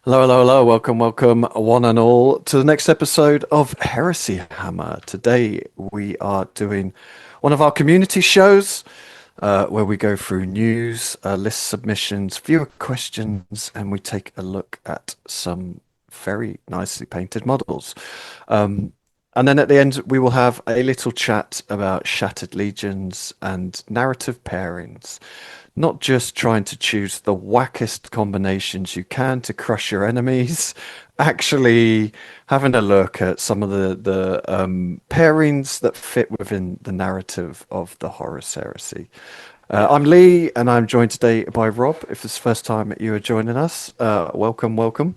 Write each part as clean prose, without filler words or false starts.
Hello, hello, hello. Welcome, one and all, to the next episode of Heresy Hammer. Today we are doing one of our community shows where we go through news, list submissions, viewer questions, and we take a look at some very nicely painted models. And then at the end, we will have a little chat about Shattered Legions and narrative pairings. Not just trying to choose the wackest combinations you can to crush your enemies, actually having a look at some of the pairings that fit within the narrative of the Horus Heresy. I'm Lee, and I'm joined today by Rob. If it's the first time you are joining us, welcome, welcome.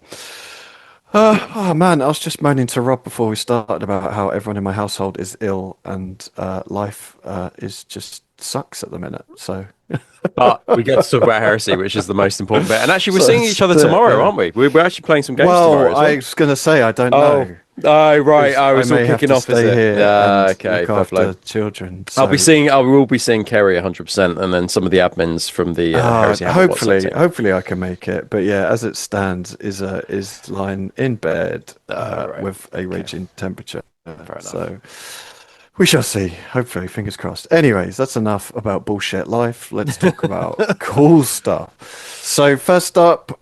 Oh man, I was just moaning to Rob before we started about how everyone in my household is ill and life is just sucks at the minute. So, But we get to talk about heresy, which is the most important bit. And actually, we're so seeing each other tomorrow, aren't we? We're actually playing some games tomorrow well, as I well. was gonna say I don't Oh, know oh, right. because Oh, I it's all may have kicking to off, is stay it? here and Okay, look fair play. after children. I will be seeing Kerry 100%, and then some of the admins from the Heresy Hammer WhatsApp hopefully, team. hopefully I can make it. But yeah, as it stands, is lying in bed Right. with a Okay. raging temperature. Fair enough. So. We shall see. Hopefully, fingers crossed. Anyways, that's enough about bullshit life. Let's talk about cool stuff. So, first up,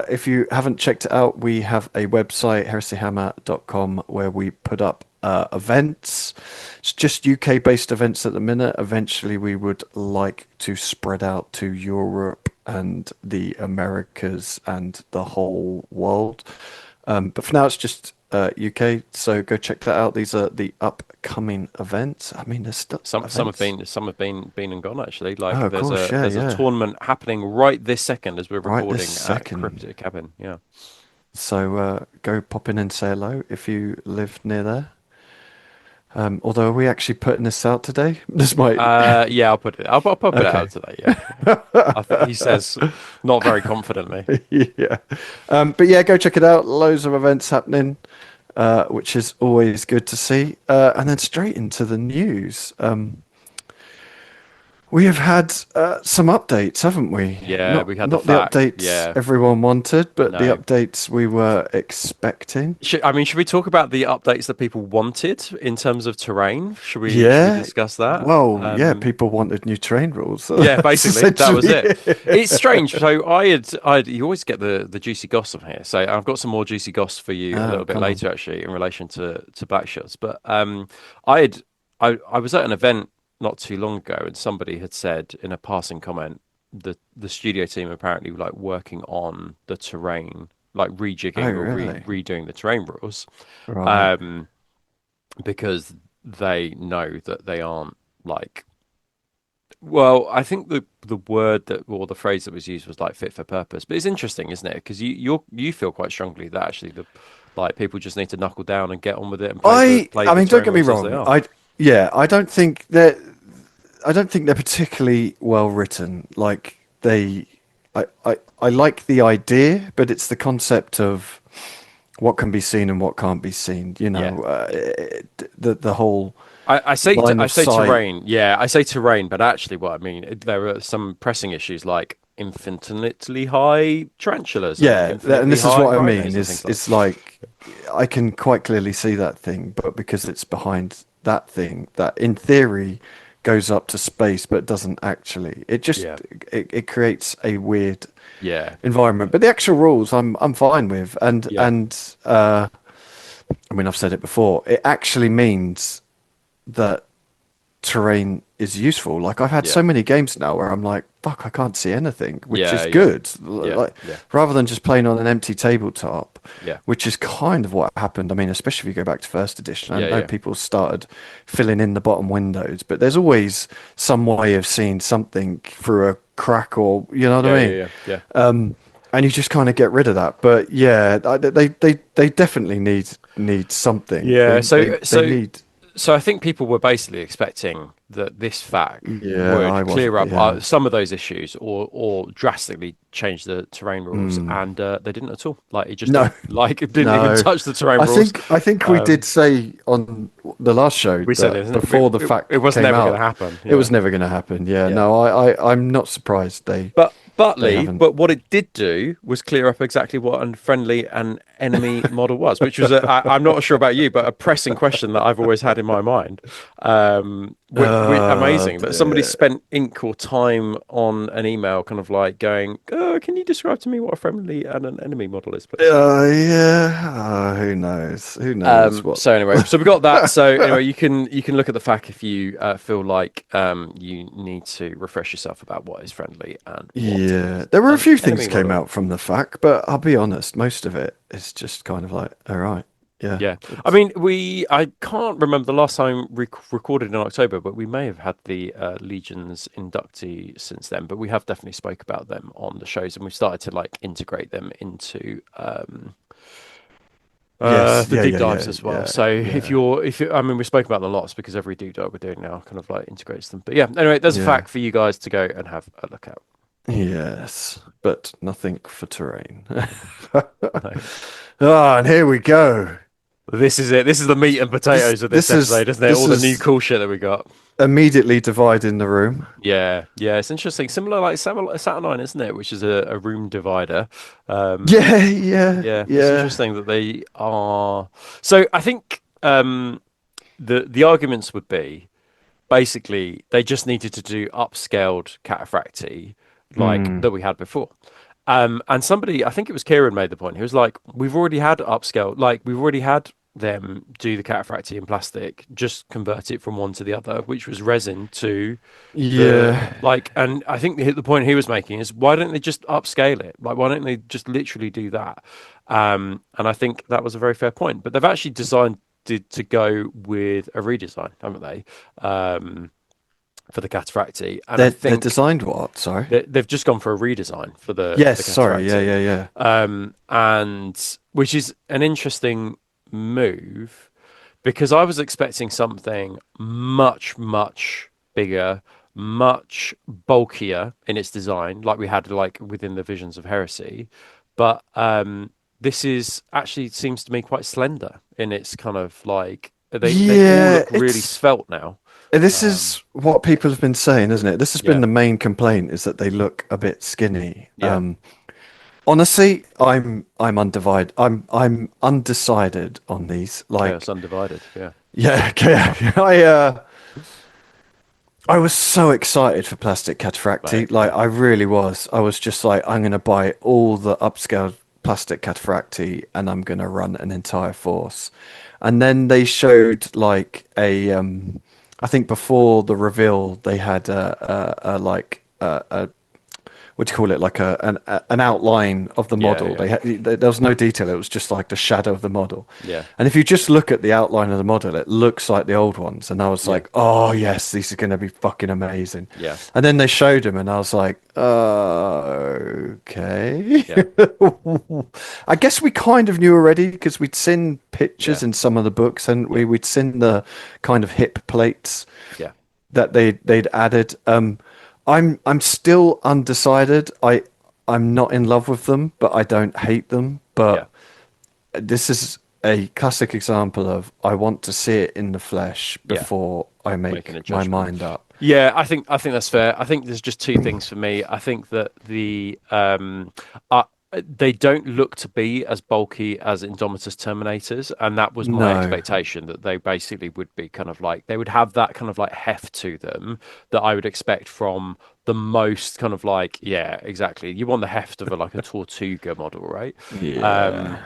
if you haven't checked it out, we have a website, heresyhammer.com, where we put up events. It's just UK-based events at the minute. Eventually, we would like to spread out to Europe and the Americas and the whole world. But for now, it's just UK. So go check that out. These are the upcoming events. I mean, there's still Some have events. been and gone actually. Oh, Like of course, yeah, there's a yeah. tournament happening right this second as we're Right this recording at second. Cryptic Cabin. Yeah. So go pop in and say hello if you live near there. Although, are we actually putting this out today? This might. Yeah, I'll pop it out Okay. today. Yeah. He says, not very confidently. Yeah. But yeah, go check it out. Loads of events happening, which is always good to see. And then straight into the news. We have had some updates, haven't we? Yeah, Not we had the not the fact. updates Yeah, everyone wanted, but the no. updates we were expecting. Should we talk about the updates that people wanted in terms of terrain? Should we Yeah. discuss that? Well, yeah, people wanted new train rules. So Yeah, that's basically that was essentially it. It's it. strange. So you always get the juicy goss on here. So I've got some more juicy goss for you a Oh, little bit come on. later, actually, in relation to Blackshots. But I had I was at an event not too long ago, and somebody had said in a passing comment the studio team apparently were like working on the terrain, like Oh, rejigging or really? redoing the terrain rules, Right. um, because they know that they aren't like. Well, I think the word that or the phrase that was used was like fit for purpose. But it's interesting, isn't it? Because you feel quite strongly that actually the like people just need to knuckle down and get on with it and play I the mean, don't terrain get me rules as they wrong. are. Yeah, I don't think they're particularly well written. Like I like the idea, but it's the concept of what can be seen and what can't be seen. Yeah. The whole I line of say sight. terrain. Yeah, I say terrain, but actually, what I mean there are some pressing issues like infinitely high tarantulas and Yeah, and infinitely this is high what I mean. rhinos and Is things like it's like I can quite clearly see that thing, but because it's behind that thing that in theory goes up to space but doesn't actually, yeah, it creates a weird yeah, environment. But the actual rules I'm fine with, yeah, and I mean I've said it before. It actually means that terrain is useful. Like I've had yeah, so many games now where I'm like, fuck, I can't see anything, which yeah, is yeah, good. yeah, Like yeah, rather than just playing on an empty tabletop, yeah, which is kind of what happened. I mean, especially if you go back to first edition. I yeah, know yeah. people started filling in the bottom windows, but there's always some way of seeing something through a crack or you know what Yeah, I yeah, mean? yeah, yeah. And you just kind of get rid of that. But yeah, they definitely need something. Yeah, They need. so I think people were basically expecting that this fact Yeah, I would wasn't. clear up Yeah. some of those issues or drastically change the terrain rules, Mm. and they didn't at all. Like it just No, didn't. Like it didn't even no. touch the terrain rules. I think we did say on the last show We said it, that isn't it? before the It fact was came never going to out, happen. it Yeah, was never going to happen. Yeah, yeah. no, I'm not surprised they But They Lee, haven't. but what it did do was clear up exactly what a friendly and enemy model was, which was I'm not sure about you, but a pressing question that I've always had in my mind. Amazing that somebody Dear. spent ink or time on an email, kind of like going, "Oh, can you describe to me what a friendly and an enemy model is, please?" Yeah. Who knows? Who knows what? So anyway, so we got that. So anyway, you can look at the fact if you feel like you need to refresh yourself about what is friendly and what Yeah, is there were a an few things enemy came model. out from the FAQ, but I'll be honest, most of it is just kind of like, all right, yeah, Yeah, I it's mean, I can't remember the last time recorded in October, but we may have had the Legion's inductee since then. But we have definitely spoke about them on the shows, and we've started to like integrate them into yes, the yeah, deep yeah, dives yeah, as well. yeah, So yeah, I mean, we spoke about them lots because every deep dive we're doing now kind of like integrates them. But yeah, anyway, there's a yeah, fact for you guys to go and have a look at. yes, but nothing for terrain. No. Ah, and here we go. This is it. This is the meat and This, potatoes of this this is episode, isn't it? this All the new is cool shit that we got. immediately dividing the room. Yeah, yeah, it's interesting. Similar like Saturnine, isn't it? Which is a room divider. Um, Yeah, yeah, yeah, it's yeah. interesting that they are. So I think the arguments would be basically they just needed to do upscaled cataphractii like Mm. that we had before. And somebody, I think it was Kieran, made the point. He was like, "We've already had upscale, like we've already had them do the cataphractii in plastic, just convert it from one to the other, which was resin to the Yeah, like." And I think the point he was making is, why don't they just upscale it? Like, why don't they just literally do that? And I think that was a very fair point. But they've actually designed to go with a redesign, haven't they? Um, for the cataphractii, and I they're think designed what? Sorry. they've just gone for a redesign for Yes, the sorry. Yeah, cataphractii, yeah, yeah. and which is an interesting move because I was expecting something much bigger, much bulkier in its design, like we had like within the Visions of Heresy, but this is actually seems to me quite slender in its kind of like they all Yeah, look really it's svelte now. this Um, is what people have been saying, isn't it? This has been yeah, the main complaint is that they look a bit skinny. yeah, Honestly, I'm undivided. I'm undecided on these. chaos Like, undivided. Yeah, yeah, okay. I was so excited for Plastic mate. Cataphractii. Like, I really was. I was just like, I'm gonna buy all the upscaled Plastic Cataphractii and I'm gonna run an entire force. And then they showed like I think before the reveal they had a like a what do you call it, like an outline of the Yeah, model. yeah, There was no detail. It was just like the shadow of the model. yeah, And if you just look at the outline of the model, it looks like the old ones. And I was yeah, like, oh yes, these are going to be fucking amazing. yeah, And then they showed them, and I was like, okay. yeah, I guess we kind of knew already because we'd seen yeah, pictures in some of the books, and yeah, we'd seen the kind of hip plates yeah, that they'd added. I'm still undecided. I'm not in love with them, but I don't hate them. yeah, But this is a classic example of I want to see it in the flesh yeah. before I Making make a my judgment. mind up. Yeah, I think that's fair. I think there's just two things for me. I think that they don't look to be as bulky as Indomitus Terminators, and that was my No. expectation that they basically would be kind of like they would have that kind of like heft to them that I would expect from the most kind of like yeah, exactly. You want the heft of like a Tortuga model, right? Um, Yeah.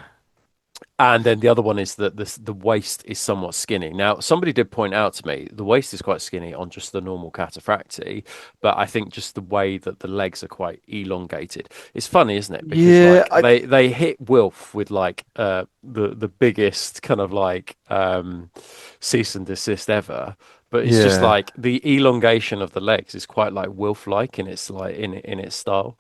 and then the other one is that the waist is somewhat skinny. Now, somebody did point out to me the waist is quite skinny on just the normal cataphractii, but I think just the way that the legs are quite elongated. It's funny, isn't it? Because Yeah, like they hit Wilf with like the biggest kind of like cease and desist ever. But it's just yeah. like the elongation of the legs is quite like Wilf-like in its like in its style.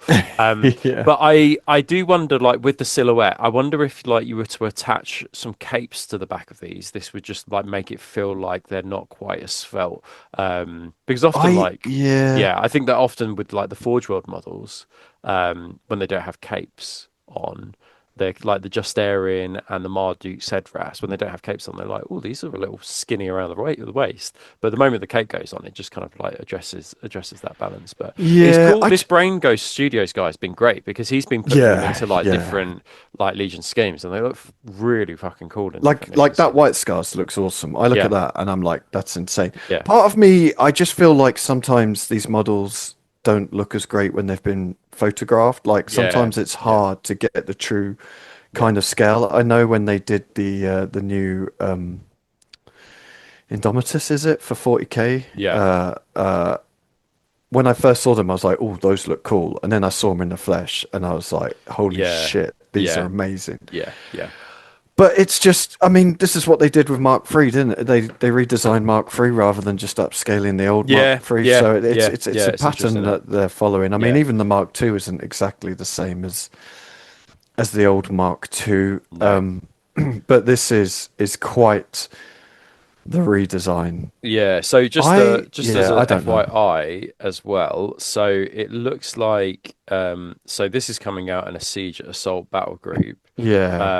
Yeah. But I do wonder, like with the silhouette, I wonder if like you were to attach some capes to the back of these, this would just like make it feel like they're not quite as svelte. Because often, like, Yeah. yeah, I think that often with like the Forge World models, when they don't have capes on, they're like the Justarian and the Marduk Cedras, when they don't have capes on, they're like, oh, these are a little skinny around the waist. But the moment the cape goes on, it just kind of like addresses that balance. But it's Yeah, cool. This Brain Ghost Studios guy's been great because he's been putting them yeah, into like yeah. different like Legion schemes, and they look really fucking cool in different Like Legion that schemes. White Scars looks awesome. I look at Yeah, that and I'm like, that's insane. yeah, Part of me, I just feel like sometimes these models don't look as great when they've been photographed. Like yeah, sometimes it's yeah, hard to get the true yeah, kind of scale. I know when they did the new Indomitus, is it for 40K? yeah, When I first saw them, I was like, "Oh, those look cool." And then I saw them in the flesh, and I was like, "Holy yeah, shit, these are yeah, amazing." yeah, yeah. But it's just, I mean, this is what they did with Mark III, didn't it? They redesigned Mark III rather than just upscaling the old Mark Yeah, III. yeah, So yeah, it's yeah. a It's interesting pattern that. that they're following. I mean, Yeah, even the Mark II isn't exactly the same as the old Mark II. no. But this is quite the redesign. Yeah, so just as Yeah, a I don't know. FYI as well, so it looks like so this is coming out in a Siege Assault battle group. Yeah,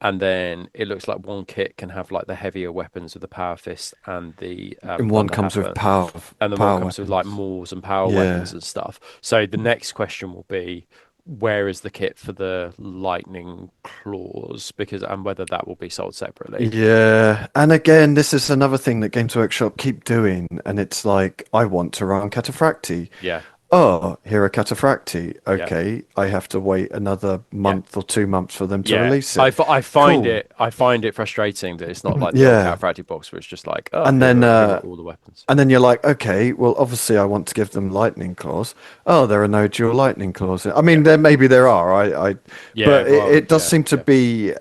And then it looks like one kit can have like the heavier weapons with the power fist and the and one thunder comes with hammer, and then one power comes with like weapons. maws and power Yeah. weapons and stuff. So the next question will be, where is the kit for the lightning claws? Because and whether that will be sold separately. Yeah, and again, this is another thing that Games Workshop keep doing, and it's like, I want to run Cataphractii. Yeah, Oh, here are Cataphractii. yeah, Okay, I have to wait another yeah. month or 2 months for them to Yeah, release it. Cool. I find it frustrating that it's not like the old Yeah, Cataphractii box where it's just like, oh, and then here are all the weapons. you're like, okay, well, obviously I want to give them lightning claws. Oh, there are no dual lightning claws. I Yeah, mean, there maybe there are. yeah, But well, it does yeah, seem to yeah. be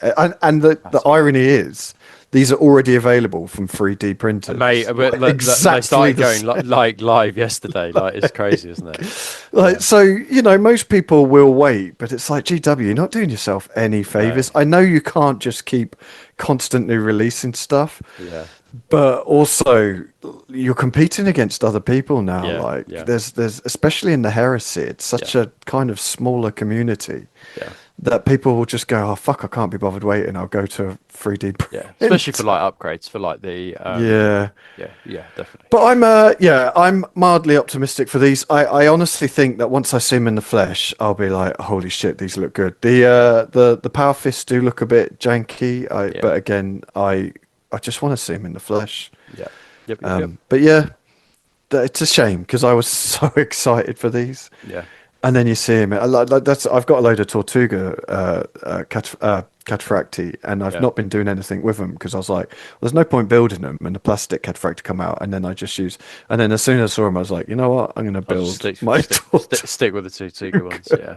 and the Classic. irony is these are already available from 3D Mate, printers, but like they exactly started the going same. like live yesterday. Like it's crazy, isn't it? Like, Yeah, so, most people will wait, but it's like, GW, you're not doing yourself any no, favors. I know you can't just keep constantly releasing stuff, yeah, but also you're competing against other people now. yeah, Like, yeah, there's especially in the heresy, it's yeah, such a kind of smaller community yeah, that people will just go, oh, fuck, I can't be bothered waiting. I'll go to a 3D yeah. Especially for print. like upgrades for like the Yeah. yeah, yeah, definitely. But I'm mildly optimistic for these. I honestly think that once I see them in the flesh, I'll be like, holy shit, these look good. The power fists do look a bit janky. Yeah, But again, I just want to see them in the flesh. yeah, yep, yep, yep. But yeah, it's a shame because I was so excited for these. Yeah, And then you see him. That's I've got a load of Tortuga Cataphractii, and I've yeah. not been doing anything with them because I was like, well, there's no point building them. And the plastic Cataphractii come out, and then I just use. And then as soon as I saw them, I was like, you know what? I'm going to I'll just build my Tortuga. stick with the two Tigger ones. Yeah,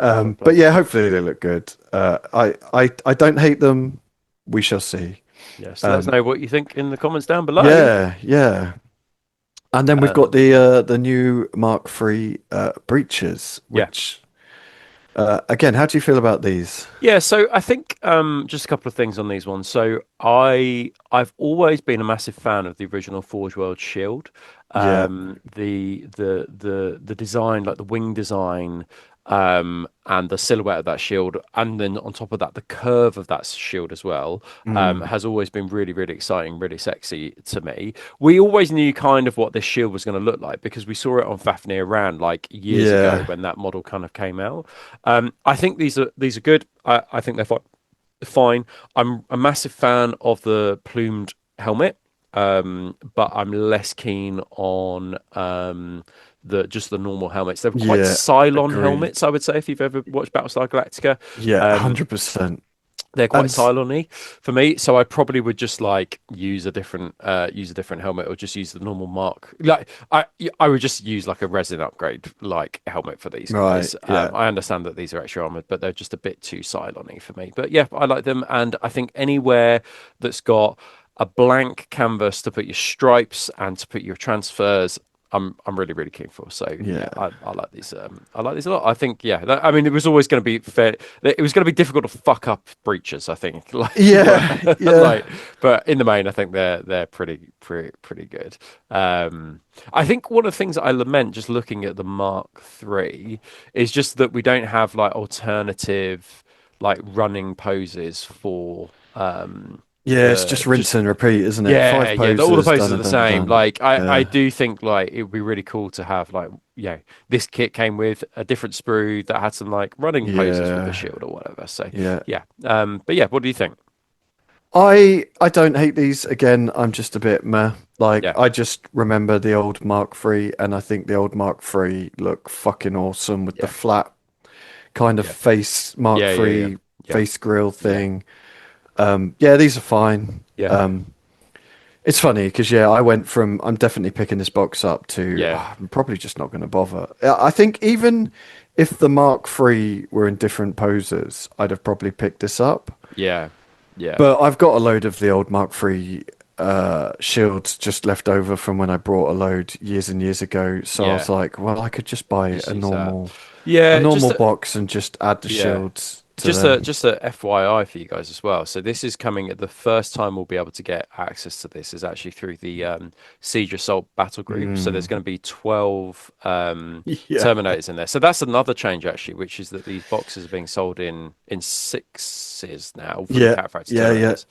fair But play. yeah, hopefully they look good. I don't hate them. We shall see. Yes, let us Um, know what you think in the comments down below. yeah, yeah. And then we've got Yeah, the new Mark III breaches, yeah, which again, how do you feel about these? yeah. So I think just a couple of things on these ones. So I've always been a massive fan of the original Forge World Shield. Yeah. The design, like the wing design, and the silhouette of that shield, and then on top of that, the curve of that shield as well, Mm. has always been really, really exciting, really sexy to me. We always knew kind of what this shield was going to look like because we saw it on Fafnir Rand like years ago Yeah. when that model kind of came out. I think these are good. I think they're fine. I'm a massive fan of the plumed helmet, but I'm less keen on the just the normal helmets. They're quite Yeah. Cylon Agreed. helmets, I would say, if you've ever watched Battlestar Galactica. Yeah. Um, 100%. they're quite And Cylon-y for me, so I probably would just like use a different helmet or just use the normal mark. Like I would just use like a resin upgrade like helmet for these right. guys. Yeah. I understand that these are extra armored, but they're just a bit too Cylon-y for me. But yeah, I like them, and I think anywhere that's got a blank canvas to put your stripes and to put your transfers I'm really really keen for. So yeah, Yeah. I like these. I like these a lot. I think yeah. I mean, it was always going to be fair. It was going to be difficult to fuck up breaches. I think Yeah, yeah. like, but in the main, I think they're pretty good. I think one of the things that I lament just looking at the Mark III is just that we don't have like alternative like running poses for Yeah, it's the just just rinse and repeat, isn't it? yeah, Five yeah. All the poses, poses done are and the done and same. done. Like I Yeah. do think like it would be really cool to have like this kit came with a different sprue that had some like running poses with the Yeah. shield or whatever. So Yeah. yeah. But yeah, what do you think? I don't hate these. Again, I'm just a bit meh. Like Yeah, I just remember the old Mark III, and I think the old Mark III look fucking awesome with the yeah, flat kind of yeah, face Mark yeah, yeah, yeah, III yeah, face grill yeah, thing. Yeah, these are fine. yeah, It's funny because yeah, I went from I'm definitely picking this box up to yeah, I'm probably just not going to bother. I think even if the Mark III were in different poses, I'd have probably picked this up. yeah, yeah. But I've got a load of the old Mark III shields just left over from when I brought a load years and years ago. So I was Yeah, like, well, I could just buy just a use that. a Yeah, normal box and just add the yeah. shields to them. Just a FYI for you guys as well. So this is coming at the first time we'll be able to get access to this is actually through the Siege Assault battle group. So there's Mm. going to be 12 Yeah. Terminators in there. So that's another change actually, which is that these boxes are being sold in sixes now, fully Yeah. cataphracted Yeah. Yeah. Terminators.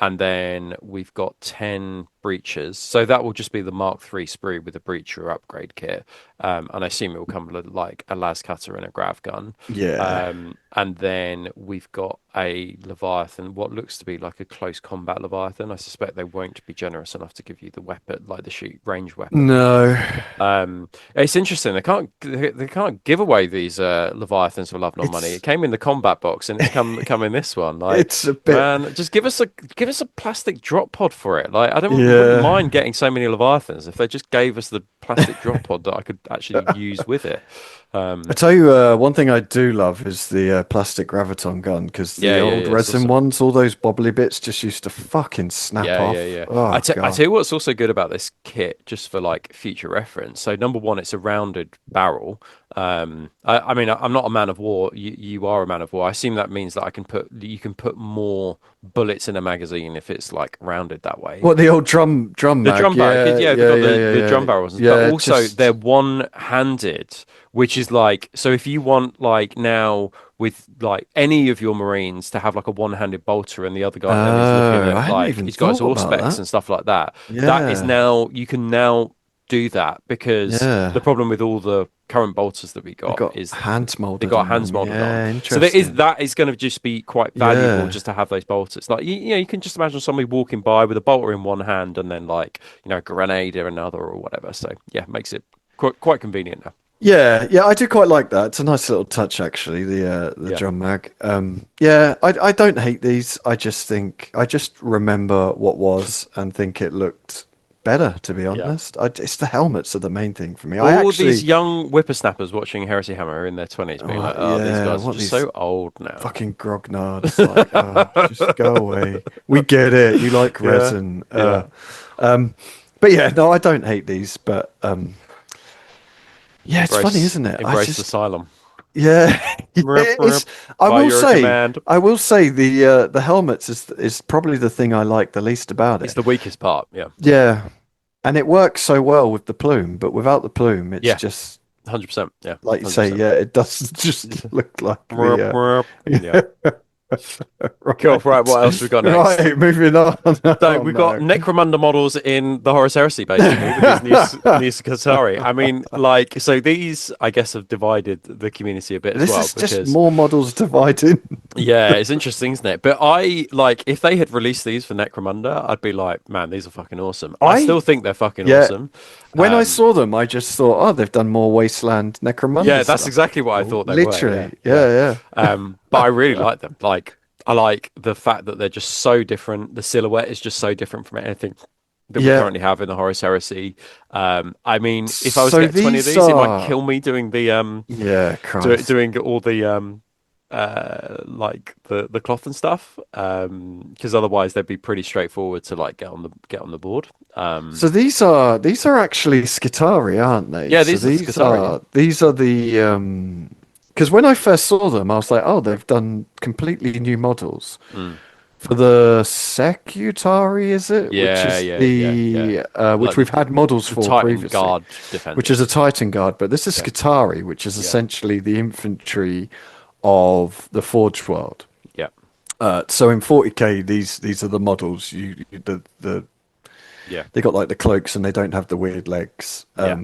And then we've got 10 breaches. So that will just be the Mark III sprue with a breacher upgrade kit. And I assume it will come with like a las cutter and a grav gun. Yeah. And then we've got a Leviathan, what looks to be like a close combat Leviathan. I suspect they won't be generous enough to give you the weapon, like the shoot range weapon. No. It's interesting. They can't give away these Leviathans for love nor money. It It's came in the combat box and it's come in this one. Like, it's a bit man, just give us a plastic drop pod for it. Like, wouldn't yeah. mind getting so many Leviathans if they just gave us the plastic drop pod that I could actually use with it. I Um, tell you, one thing I do love is the plastic graviton gun because the old yeah, it's resin awesome. ones, all those bobbly bits just used to fucking snap off. Yeah. Oh I God. tell you what's also good about this kit, just for like future reference. So number one, it's a rounded barrel. I mean, I'm not a man of war. You are a man of war. I assume that means that you can put more bullets in a magazine if it's like rounded that way. What the old drum The mag? drum barrel, 'cause, Yeah, yeah, they've yeah, got yeah, the yeah, drum yeah. barrels, but Yeah, also they're just one-handed, which is like so. If you want like now with like any of your Marines to have like a one-handed bolter, and the other guy and he's looking oh, I at hadn't like even he's got his thought horse about specs that. and stuff like that. That is Yeah, now you can now do that because the yeah. problem with all the current bolters that we They got got is hands they molded got on hands them. molded on. Yeah, So interesting. that is going to just be quite valuable Yeah. just to have those bolters. Like you can just imagine somebody walking by with a bolter in one hand and then like a grenade in another or whatever. So yeah, makes it quite convenient now. Yeah, yeah, I do quite like that. It's a nice little touch, actually. The Yeah, drum mag. Yeah, I don't hate these. I just think I just remember what was and think it looked better. To be yeah. honest, it's the helmets are the main thing for me. I All these actually, young whippersnappers watching Heresy Hammer are in their 20s being like, oh, these yeah, guys are what just these so old now. fucking grognards like? Oh, just go away. We get it. You like Yeah, resin. yeah. Um, but yeah, no, I don't hate these. But yeah, it's funny, isn't it? I Embrace the just asylum. yeah, yeah, it's. By your command. I will say the helmets is probably the thing I like the least about It's it. the weakest part. Yeah. Yeah, and it works so well with the plume, but without the plume, it's Yeah. just 100%. Yeah. like you say. 100%. Yeah, it does just look like the Yeah. Cool. right, Right. What else we got next? right. Moving on. So Oh we've got no, Necromunda models in the Horus Heresy, basically, with these new skitarii. I mean, like, so these, I guess, have divided the community a bit as this well is just because, more models dividing. yeah, it's interesting, isn't it? But I like if they had released these for Necromunda, I'd be like, man, these are fucking awesome. I I still think they're fucking yeah. awesome. When I Um, saw them, I just thought, oh, they've done more Wasteland Necromunda yeah, that's stuff. exactly what I Cool. thought they were. Yeah, Literally, yeah. yeah, But I really like them. Like, I like the fact that they're just so different. The silhouette is just so different from anything that we yeah. currently have in the Horus Heresy. I mean, if I was to So get 20 of these these, it might are, kill me doing the yeah, Christ. doing all the like the cloth and stuff, because otherwise they'd be pretty straightforward to like get on the board. So these are actually skitarii, aren't they? Yeah, So these are these skitarii. Yeah. are these are the because when I first saw them, I was like, oh, they've done completely new models Mm. for the Secutari, is it? Which Yeah, is yeah, yeah, yeah. the which Like we've had models the for Titan previously, Guard which is a defenders. Titan Guard, but this is Yeah, Skitarii, which is yeah, essentially the infantry of the Forge world. yeah, So in 40k, these are the models. The yeah, they got like the cloaks and they don't have the weird legs. yeah,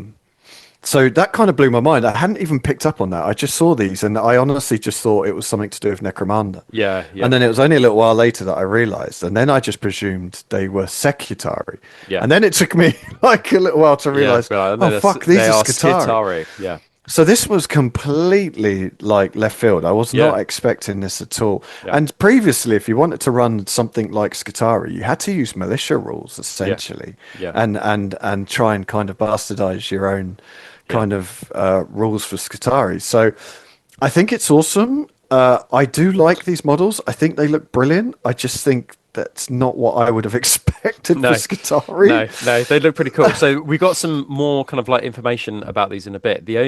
So that kind of blew my mind. I hadn't even picked up on that. I just saw these and I honestly just thought it was something to do with Necromunda. yeah, And yeah, then it was only a little while later that I realized. And then I just presumed they were Secutari. yeah, And then it took me like a little while to yeah. realize, But oh fuck, they these are are Skitarii. Skitarii. Yeah, So this was completely like left field. I was yeah, not expecting this at all. yeah, And previously, if you wanted to run something like Skitarii, you had to use militia rules yeah, essentially, yeah, and try and kind of bastardize your own yeah. kind of rules for Skitarii. So I think it's awesome. I do like these models. I think they look brilliant. I just think that's not what I would have expected for No, Skitarii. no, they look pretty cool. So we got some more kind of like information about these in a bit. The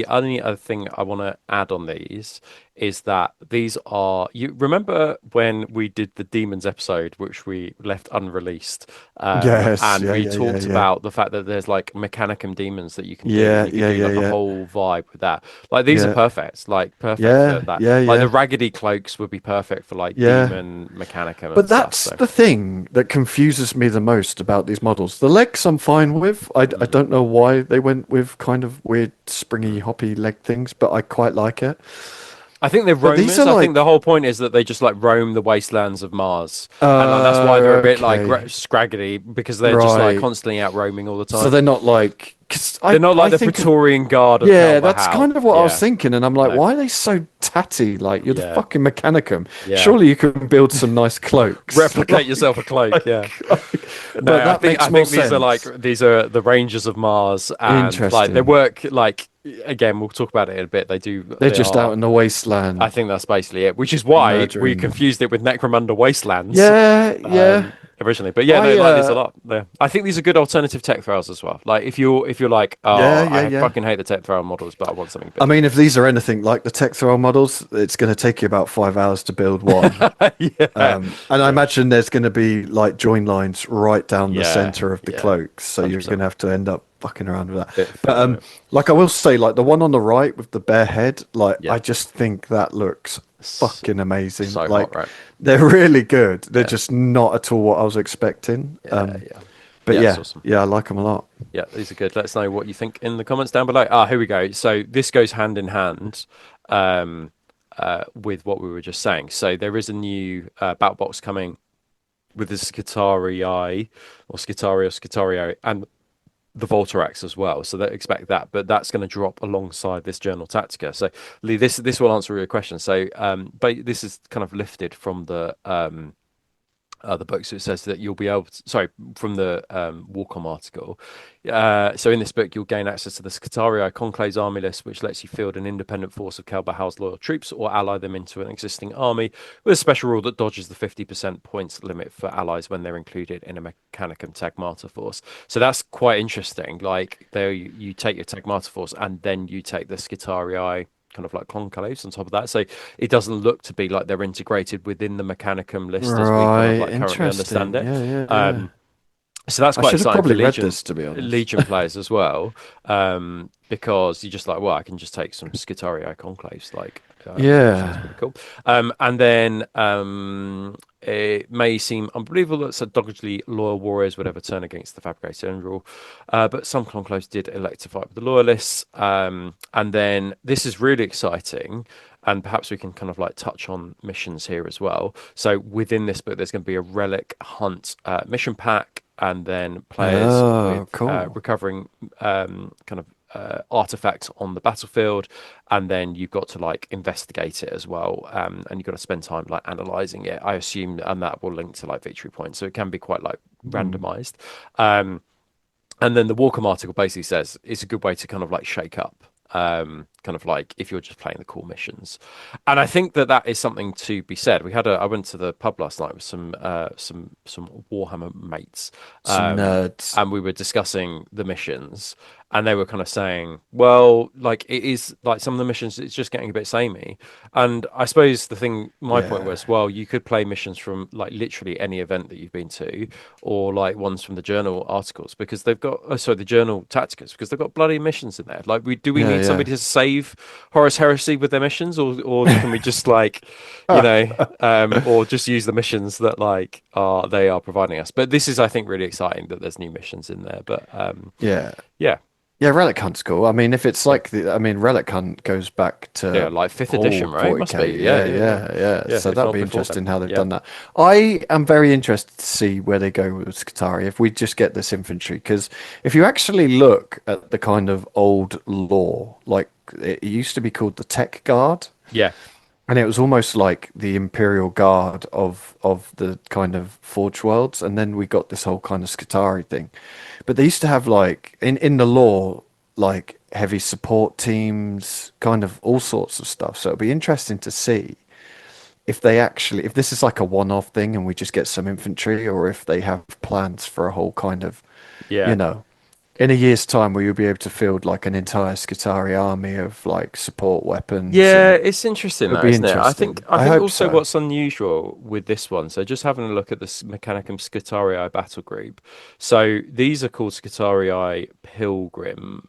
only other thing I want to add on these is that these are, you remember when we did the demons episode, which we left unreleased, Yes, and yeah, we yeah, yeah, talked yeah, about the fact that there's like Mechanicum demons that you can do, and yeah, you can yeah, do yeah, like a yeah, whole vibe with that. Like these are yeah. perfect, like perfect for Yeah, that. yeah, Like the yeah, raggedy cloaks would be perfect for like yeah. demon Mechanicum and But stuff. that's So. the thing that confuses me the most about these models. The legs I'm fine with. I Mm, don't know why they went with kind of weird springy mm. hoppy leg things, but I quite like it. I think they're But these roamers. are I think the like, whole point is that they just like roam the wastelands of Mars, and like, that's why they're a bit like okay, scraggly because they're just like right. constantly out roaming all the So time. they're not like, because They're not I like the think Praetorian Guard of yeah, that's Calvahal. kind of what I was Yeah, thinking, and I'm like, no, why are they so tatty? Like, you're the yeah, fucking Mechanicum. yeah. Surely you can build some nice cloaks. Replicate yourself a cloak. Yeah. But No, I that think makes I more think these are sense. like these are the Rangers of Mars, and like they Interesting. work like again. We'll talk about it in a bit. They do. They're They just are. out in the I wasteland think that's basically it, which is why we murdering. confused it with Necromunda Wastelands Yeah, yeah. originally. But yeah, no, I like these a lot. Yeah. I think these are good alternative tech throws as well. Like if you're like, yeah, oh, yeah, I yeah. fucking hate the tech throw models, but I want something I big. mean, if these are anything like the tech throw models, it's going to take you about 5 hours to build one. Yeah, And I yeah, imagine there's going to be like join lines right down the yeah, center of the yeah, cloaks, so you're going 100%. to have to end up fucking around with that. Bit But fiddly with it. like I will say, like the one on the right with the bare head, like Yeah, I just think that looks S- fucking amazing. so hot, Like right? they're really good. They're Yeah, just not at all what I was expecting. yeah, yeah, But yeah. It's yeah, awesome. yeah, I like them a lot. Yeah, these are good. Let us know what you think in the comments down below. Ah, here we go. So this goes hand in hand um, with what we were just saying. So there is a new battle box coming with the Skitarii or Skitarii or Skitario and the Voltarax as well. So they expect that, but that's going to drop alongside this Journal Tactica. So Lee, this will answer your question. So but this is kind of lifted from the book. So it says that you'll be able to, sorry, from the Warcom article. So in this book, you'll gain access to the Skitarii Conclave's army list, which lets you field an independent force of Kelbahal's loyal troops or ally them into an existing army with a special rule that dodges the 50% points limit for allies when they're included in a Mechanicum Tagmata force. So that's quite interesting. Like there, you take your Tagmata force and then you take the Skitarii kind of like conclaves on top of that. So it doesn't look to be like they're integrated within the Mechanicum list as we kind of Right, like currently understand interesting. it. Yeah, yeah, yeah. Um, so that's I quite should have exciting for probably read this to be honest. Legion players as well, because you're just like, well, I can just take some Skitarii conclaves, like, which sounds Yeah. pretty cool. And then it may seem unbelievable that so doggedly loyal warriors would ever turn against the Fabricator General, but some conclaves did elect to fight with the loyalists. And then this is really exciting. And perhaps we can kind of like touch on missions here as well. So within this book, there's going to be a relic hunt mission pack, and then players Oh, with cool. recovering kind of artifacts on the battlefield, and then you've got to like investigate it as well, and you've got to spend time like analyzing it. I assume, and that will link to like victory points, so it can be quite like Mm. randomized. And then the Walcom article basically says it's a good way to kind of like shake up kind of like if you're just playing the core missions. And I think that that is something to be said. I went to the pub last night with some Warhammer mates, Some nerds. and we were discussing the missions, and they were kind of saying, well, like it is like some of the missions, it's just getting a bit samey. And I suppose my point Yeah. was, well, you could play missions from like literally any event that you've been to, or like ones from the journal articles, because they've got, oh, sorry, the journal tacticas, because they've got bloody missions in there. Like, we Yeah, need yeah. somebody to save Horus Heresy with their missions, or can we just like, you know, or just use the missions that like they are providing us? But this is, I think, really exciting that there's new missions in there. But Yeah. yeah, Yeah, Relic Hunt's cool. I mean, if it's yeah. like I mean, Relic Hunt goes back Yeah, to like fifth edition, all right? Must be. 40k. Yeah, Yeah, yeah, yeah. yeah, yeah. Yeah, So if that'll not be before then. interesting how they've Yeah. done that. I am very interested to see where they go with skitarii if we just get this infantry, because if you actually look at the kind of old lore, like it used to be called the Tech Guard. Yeah. And it was almost like the Imperial Guard of the kind of Forge Worlds, and then we got this whole kind of Skitarii thing. But they used to have like in the lore like heavy support teams, kind of all sorts of stuff. So it'll be interesting to see if they actually if this is like a one-off thing and we just get some infantry, or if they have plans for a whole kind of, you Yeah. know, in a year's time where you'll be able to field like an entire Skitarii army of like support weapons, Yeah, and it's interesting it'll that, be isn't it? I think interesting. I I think hope also so. what's unusual with this one, so just having a look at this Mechanicum Skitarii battle group. So these are called Skitarii pilgrims.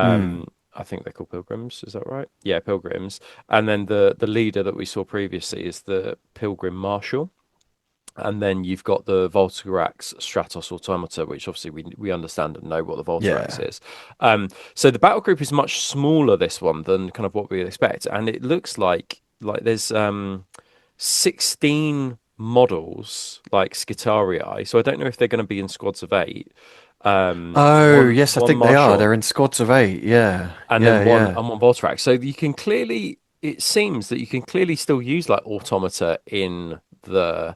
Hmm. I think they're called pilgrims, is that right? Yeah, pilgrims. And then the leader that we saw previously is the Pilgrim Marshal. And then you've got the Voltarax Stratos Automata, which obviously we understand and know what the Voltarax Yeah. is. So the battle group is much smaller, this one, than kind of what we expect. And it looks like there's 16 models like Skitarii. So I don't know if they're going to be in squads of eight. Oh, yes, I One think they are. Marshal They're in squads of 8. Yeah. and Yeah, then yeah. one Voltarax. So you can clearly, it seems that you can clearly still use like automata in the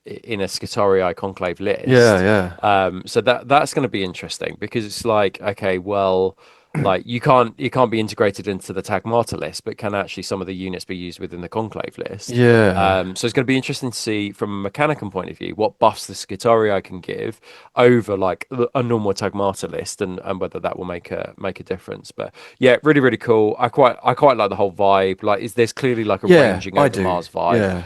in a Skitarii conclave Yeah, list. yeah. So that's going to be interesting because it's like, okay, well, like you can't be integrated into the Tagmata list, but can actually some of the units be used within the conclave list? Yeah. So it's going to be interesting to see from a Mechanicum point of view what buffs the Skitarii can give over like a normal Tagmata list, and whether that will make a difference. But yeah, really really cool. I quite like the whole vibe. Like, is there's clearly like a Yeah, ranging I over do. Mars vibe Yeah.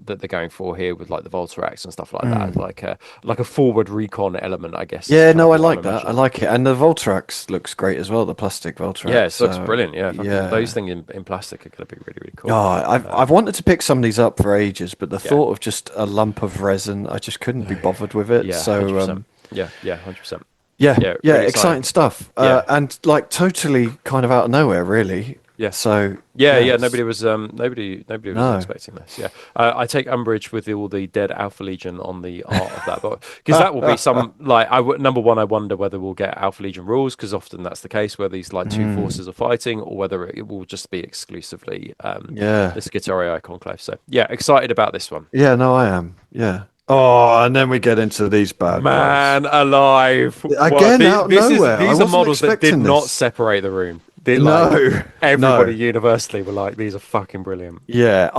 that they're going for here with like the Voltarax and stuff like that. Mm. Like a forward recon element, I guess, is Yeah, kind no, of I what I'm like that. I imagining. like it. And the Voltrax looks great as well, the plastic Yeah, Voltrax. it looks So, brilliant. Yeah, fucking those yeah. things in plastic are going to be really really Oh, cool. I've wanted to pick some of these up for ages, but the Yeah, thought of just a lump of resin, I just couldn't be bothered with it. yeah, 100%. So, Yeah, yeah, 100%. yeah, Yeah, yeah, really exciting. exciting stuff. Yeah, And like totally kind of out of nowhere, really. yeah. So, Yeah, yeah, yeah. Nobody was no. expecting this. Yeah, I take umbrage with all the dead Alpha Legion on the art of that, but because that will be some like number one. I wonder whether we'll get Alpha Legion rules, because often that's the case where these like two Mm, forces are fighting, or whether it will just be exclusively yeah. the Skitarii conclave. So yeah, excited about this one. Yeah, no, I am. Yeah. Oh, and then we get into these bad boys. Man alive! What Again, out of nowhere. I these are wasn't models that did expecting not this. separate the room. They like No, everybody no. universally were like, these are fucking brilliant. Yeah,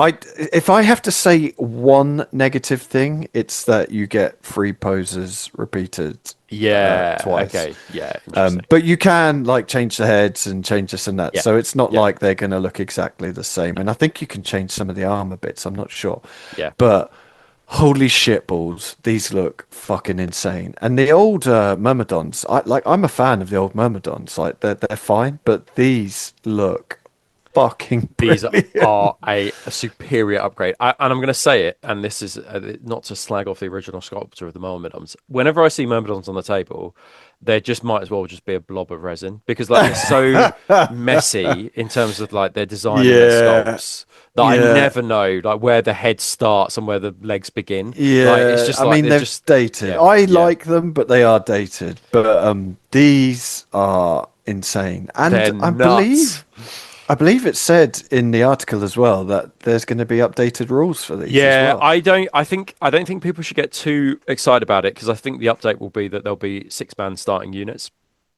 if I have to say one negative thing, it's that you get free poses repeated Yeah. twice. Okay. Yeah. Interesting. But you can like change the heads and change this and that. Yeah. So it's not Yeah. like they're going to look exactly the same. And I think you can change some of the armor bits. I'm not sure. Yeah. But holy shit balls, these look fucking insane. And the old Myrmidons, I'm a fan of the old Myrmidons. Like they're fine, but these look fucking These brilliant. are a superior upgrade. And I'm going to say it, and this is not to slag off the original sculptor of the Myrmidons. Whenever I see Myrmidons on the table, they just might as well just be a blob of resin, because like they're so messy in terms of like their design and their Yeah, sculpts that I yeah, never know like where the head starts and where the legs begin. Like it's yeah. just I like mean, they're they're just dated. yeah, I yeah. like them, but they are dated. But these are insane. And They're nuts. I believe it said in the article as well that there's going to be updated rules for these as Yeah, well. I don't think people should get too excited about it, because I think the update will be that there'll be 6-man starting units.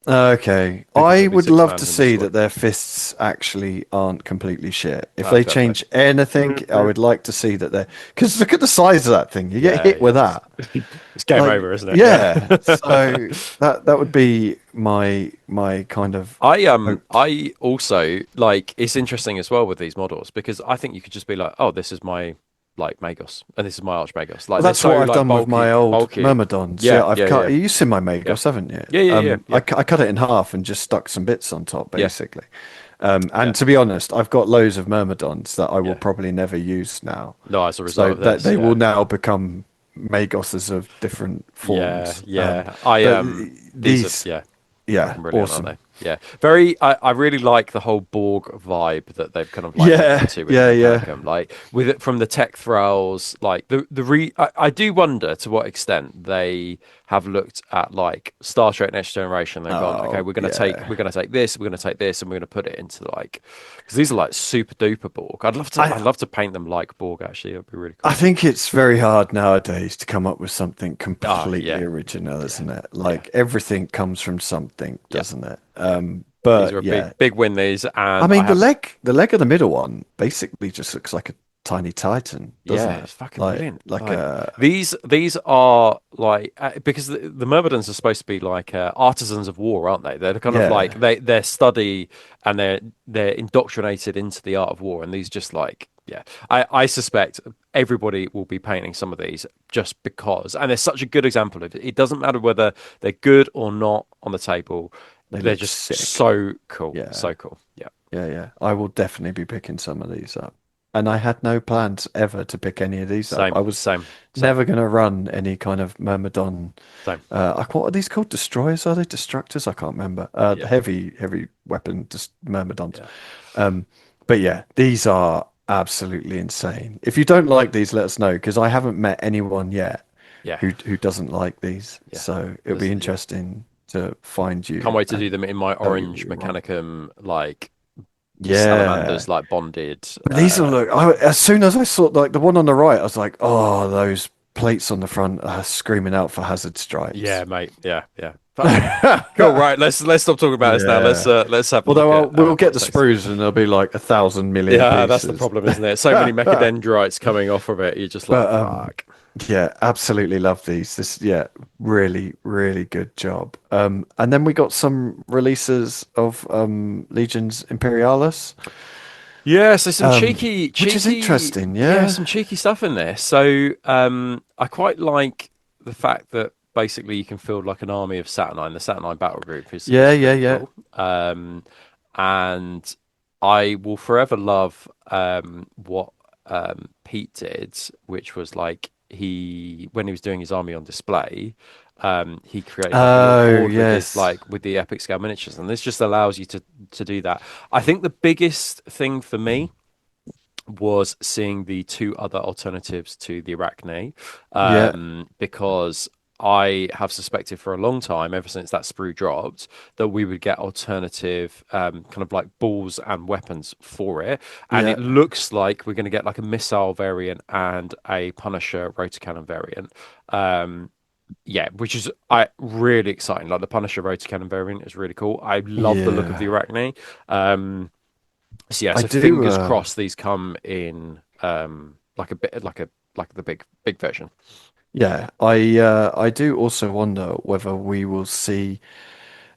Okay. I think it's I going to be would six love to lands and see destroy. that their fists actually aren't completely shit. If Ah, they fair play. change anything, I would like to see that they're because look at the size of that thing. You get Yeah, hit with it's just that. it's game Like, over, isn't it? yeah. Yeah. So that would be my kind of hope. I also like it's interesting as well with these models because I think you could just be like, oh, this is my like Magos and this is my Archmagos. Like Well, they're that's what so I've like done with my old bulky. Myrmidons. Yeah, Yeah, I've yeah, cut. yeah, You've seen my yeah, Magos, haven't you? yeah, yeah, yeah, yeah, I cut it in half and just stuck some bits on top, yeah, basically. yeah, And to be honest, I've got loads of Myrmidons that I will yeah. probably never use now. No, as a result So of that this, they will yeah, now become Magoses of different yeah, forms. yeah. But These are these, yeah. yeah, Fucking brilliant, aren't awesome. they? Yeah. Very I really like the whole Borg vibe that they've kind of like moved Yeah, into with yeah, yeah. Mechanicum. Like with it from the tech thralls, like I do wonder to what extent they have looked at like Star Trek Next Generation. They've gone, okay, Oh, yeah. we're gonna take this, we're gonna take this, and we're gonna put it into like because these are like super duper Borg. I'd I love to paint them like Borg actually. It'd be really I cool. think it's very hard nowadays to come up with something Ah, completely yeah, original, yeah, isn't it? yeah, Like everything comes from something, yeah, doesn't it? yeah. These are But a big yeah, big win these, I and I mean have the leg of the middle one basically just looks like a tiny Titan, doesn't yeah, it? it's fucking brilliant. Like Like a these are like because the Myrmidons are supposed to be like artisans of war, aren't they? They're kind of like yeah. they study and they're indoctrinated into the art of war, and these just like yeah, I suspect everybody will be painting some of these just because, and they're such a good example of it. It doesn't matter whether they're good or not on the table; They they're look just sick. so cool, Yeah. so cool. Yeah, Yeah, yeah. I will definitely be picking some of these up. And I had no plans ever to pick any of these up. I same, was same, same, never going to run any kind of Myrmidon. same. What are these called? Destroyers? Are they destructors? I can't remember. The Yeah, heavy weapon, just Myrmidons. yeah, Um, but yeah, these are absolutely insane. If you don't like these, let us know because I haven't met anyone yet yeah, who doesn't like these. yeah. So it'll There's be yeah. interesting to find Can't you wait to and do them in my tell you orange you're wrong. Mechanicum, like Yeah. salamanders, like bonded. But these will look. As soon as I saw like the one on the right, I was like, "Oh, those plates on the front are screaming out for hazard Yeah, stripes." mate. Yeah, yeah. Fucking cool. Right, let's stop talking about this now. Yeah. Let's have a look Although at we'll get the what's next. sprues, and there'll be like 1,000 million Yeah, that's the pieces. problem, isn't it? So many mechadendrites coming off of it. You're just like, But fuck. yeah, absolutely love these. This yeah, really really good job. And then we got some releases of Legions Imperialis, Yeah, so some which is interesting. yeah, Yeah. some cheeky stuff in there. So, I quite like the fact that basically you can field like an army of Saturnine. The Saturnine battle group Yeah, is yeah, really yeah. cool. And I will forever love what Pete did, which was like he when he was doing his army on display, he created like a little Oh, board with his yes. like with the epic scale miniatures, and this just allows you to do that. I think the biggest thing for me was seeing the two other alternatives to the Arachne, Yeah. because I have suspected for a long time, ever since that sprue dropped, that we would get alternative kind of like balls and weapons for it. And it Yeah. looks like we're going to get like a missile variant and a Punisher rotor cannon variant. Um, yeah, which is really exciting. Like the Punisher rotor cannon variant is really cool. I love the look of the Yeah. Arachne. So yeah, I so do fingers crossed these come in like a bit like the big version. yeah, I do also wonder whether we will see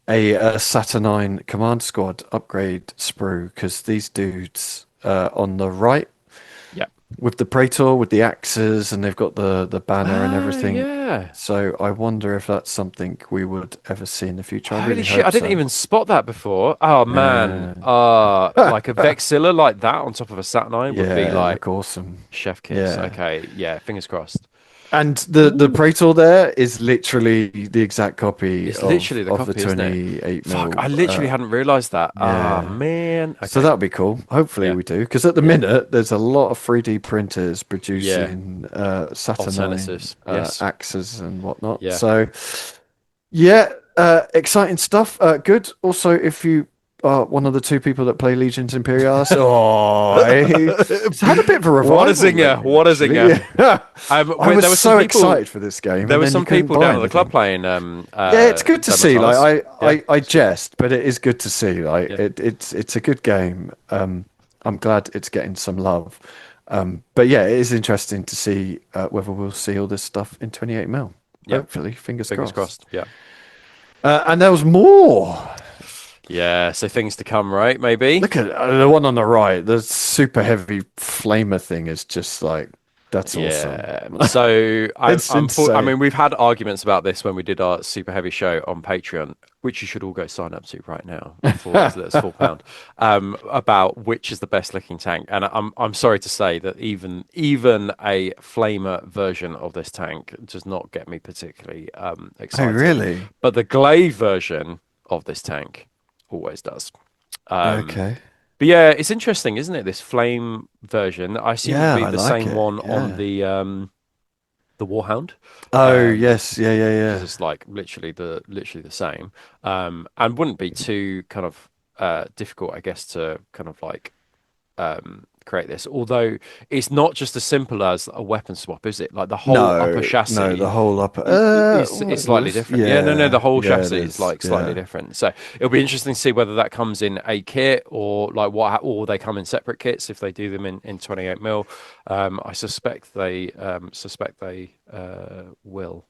a Saturnine command squad upgrade sprue because these dudes on the right Yeah. with the Praetor with the axes and they've got the banner and Oh everything. yeah. So I wonder if that's something we would ever see in the future. I Holy really shit, I hope didn't so. even spot that before. Oh man. Yeah. Like a Vexilla like that on top of a Saturnine would be Yeah, like look awesome. chef kiss. Yeah. Okay, yeah, fingers crossed. And the Ooh. Praetor there is literally the exact copy It's literally the of the copy, isn't it? 28 Fuck, I mil. literally hadn't realized that. Ah Yeah. man. So Okay. that'll be cool. Hopefully Yeah. we do. Because at the Yeah. minute, there's a lot of 3D printers Yeah. producing Saturnine Alternatives. Yes. axes and whatnot. Yeah. So yeah, exciting stuff. Good. Also, if you are one of the two people that play Legions Imperialis. Oh, it's had a bit of a What a revival zinger! lately, What a actually. zinger! Yeah. I was There were some so people. excited for this game, There and were then you some couldn't people down buy at the club anything. playing Yeah, it's good to see. Terminators. Yeah, I it's good. jest, but it is good to see. Yeah. It's a good game. I'm glad it's getting some love. But yeah, it is interesting to see whether we'll see all this stuff in 28 mil. Yeah. Hopefully, fingers Fingers crossed. crossed. Yeah. And there was more. Yeah. So things to come, right? Maybe. Look at the one on the right. The super heavy flamer thing is just like that's awesome. Yeah. So It's I insane. mean, we've had arguments about this when we did our super heavy show on Patreon, which you should all go sign up to right now for that's £4. About which is the best looking tank, and I'm sorry to say that even a flamer version of this tank does not get me particularly Oh, excited, really? but the glaive version of this tank always does. Um, Okay. But yeah, it's interesting, isn't it? This flame version. I assume it'd Yeah, be I the like same it. one on Yeah. the Warhound, Oh, yes. Yeah, yeah, because yeah. it's like literally the same. And wouldn't be too kind of difficult, I guess, to kind of like create this. Although it's not just as simple as a weapon swap, is it? Like the whole upper No, no, the chassis whole upper. Well, it's it slightly was. different. Yeah, no, the Yeah, whole yeah, it chassis is is. like slightly Yeah. different. So it'll be interesting to see whether that comes in a kit or like or they come in separate kits if they do them in 28 mil. I suspect they will.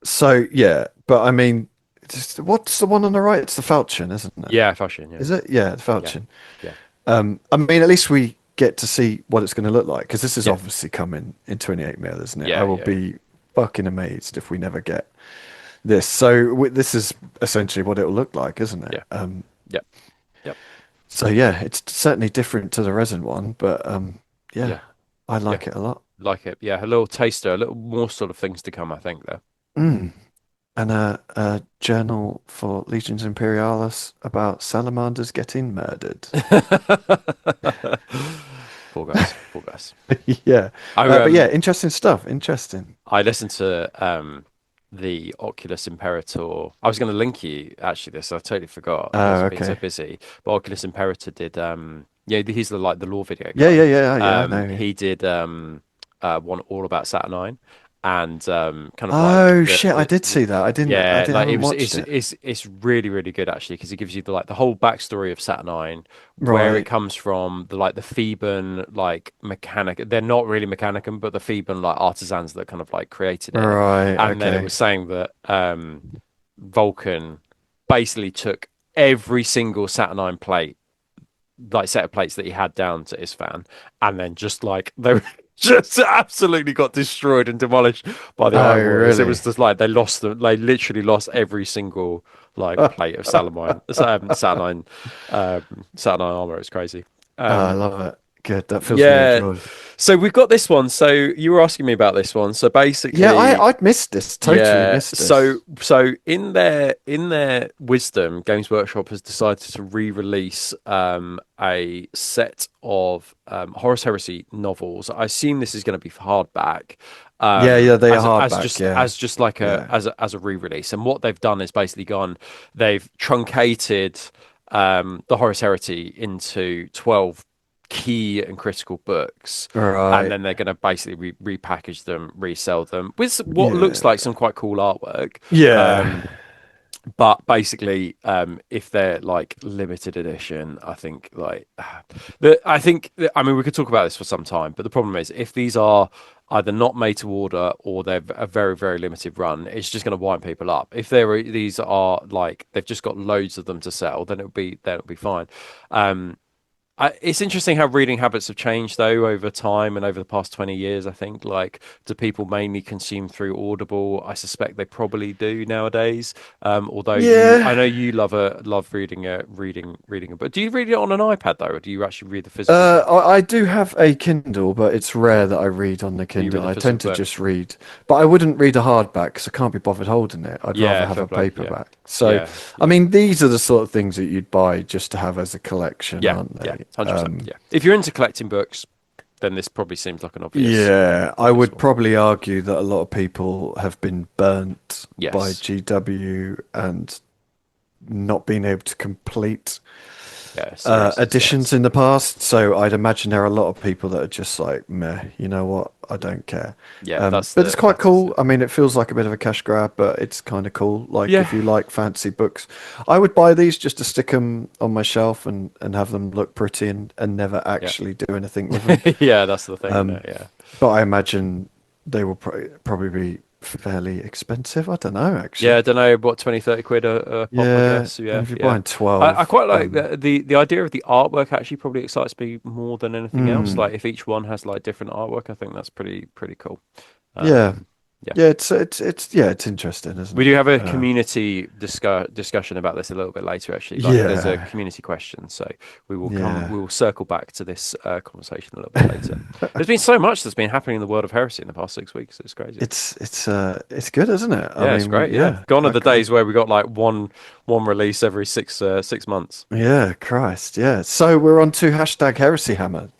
So yeah, but I mean, what's the one on the right? It's the falchion, isn't it? Yeah, fashion. Yeah, Is it? Yeah, the yeah, falchion. yeah, I mean, at least we get to see what it's going to look like because this is yeah, obviously coming in 28 mil, isn't it? I yeah, will yeah, be fucking amazed if we never get this. So this is essentially what it will look like, isn't it? yeah, yeah, yeah, So yeah, it's certainly different to the resin one, but yeah, yeah, I yeah. like it a lot. Like it. Yeah, a little taster, a little more sort of things to come. I think there. Mm. And a journal for Legions Imperialis about salamanders getting murdered. Poor guys, poor guys. Yeah, I but yeah, interesting stuff. Interesting. I listened to the Oculus Imperator. I was going to link you actually this. I totally forgot. Oh, I've been so okay. busy. But Oculus Imperator did yeah, he's the like the law video Yeah, guy. yeah, yeah, yeah. I know. He did one all about Saturnine and kind of like Oh shit, I did see that. I yeah, didn't like haven't watched it's it. it's really really good actually because it gives you the like the whole backstory of Saturnine, where it Right, comes from, the like the Theban like mechanic. They're not really Mechanicum, but the Theban like artisans that kind of like created it. right, And then it okay. was saying that Vulcan basically took every single Saturnine plate, like set of plates that he had down to Isfahan, and then just like they were just absolutely got destroyed and demolished by the Oh, Iron Warriors. It really? was just like they lost them. They literally lost every single like plate of Saturnine, Saturnine armor. It's crazy. Oh, I Um, love it. Good. That fills me with yeah. joy. So we've got this one. So you were asking me about this one. So Yeah, basically, I'd missed this. Totally yeah. missed this. So in their wisdom, Games Workshop has decided to re-release a set of Horus Heresy novels. I assume this is going to be for hardback. Yeah, yeah, they are hardback. Yeah, As just like yeah. as a re-release. And what they've done is basically they've truncated the Horus Heresy into 12 key and critical books, and Right. then they're going to basically repackage them, resell them with what looks Yeah. like some quite cool artwork. Yeah. Um, but basically, if they're like limited edition, I think I mean we could talk about this for some time, but the problem is if these are either not made to order or they're a very very limited run, it's just going to wind people up. If these are like they've just got loads of them to sell, then it'll be fine. It's interesting how reading habits have changed though over time and over the past 20 years. I think like do people mainly consume through Audible? I suspect they probably do nowadays. Although I Yeah. know you love reading a book. Do you read it on an iPad though, or do you actually read the physical book? I do have a Kindle, but it's rare that I read on the Do you read Kindle. the I physical tend to book? just read, but I wouldn't read a hardback because I can't be bothered holding it. I'd rather Yeah, have fair a play. Yeah, paperback. So, yeah, I yeah. mean, these are the sort of things that you'd buy just to have as a collection, Yeah, aren't yeah, they? 100%. Yeah. If you're into collecting books, then this probably seems like an Yeah, I obvious would one. probably argue that a lot of people have been burnt by Yes. GW and not been able to complete Yeah, series. Yeah, additions in the past. So I'd imagine there are a lot of people that are just like, meh, you know what? I don't care. yeah. That's But it's the quite that is the cool. I mean, it feels like a bit of a cash grab, but it's kind of cool. Like yeah if you like fancy books, I would buy these just to stick them on my shelf and have them look pretty and never yeah actually do anything with them. yeah. That's the thing, isn't Um, it? Yeah. but I imagine they will probably be fairly expensive. I don't know, Yeah, actually. I don't know, what, 20, 30 quid a pop, I Yeah, guess. and Yeah, if you're yeah. buying I 12, quite like the idea of the artwork actually probably excites me more than anything else. mm, Like if each one has like different artwork, I think that's pretty cool. yeah, Um, yeah. yeah, it's yeah, it's interesting, isn't We do it? have a community discussion about this a little bit later, actually. Like, there's a Yeah, community question, so yeah. we will circle back to this conversation a little bit later. There's been so much that's been happening in the world of heresy in the past 6 weeks. It's crazy. It's good, isn't it? I Yeah, it's mean, we great. Yeah, yeah, gone are I the can't. days where we got like one release every 6 months. Yeah, Christ, yeah. So we're on to hashtag Heresy Hammer.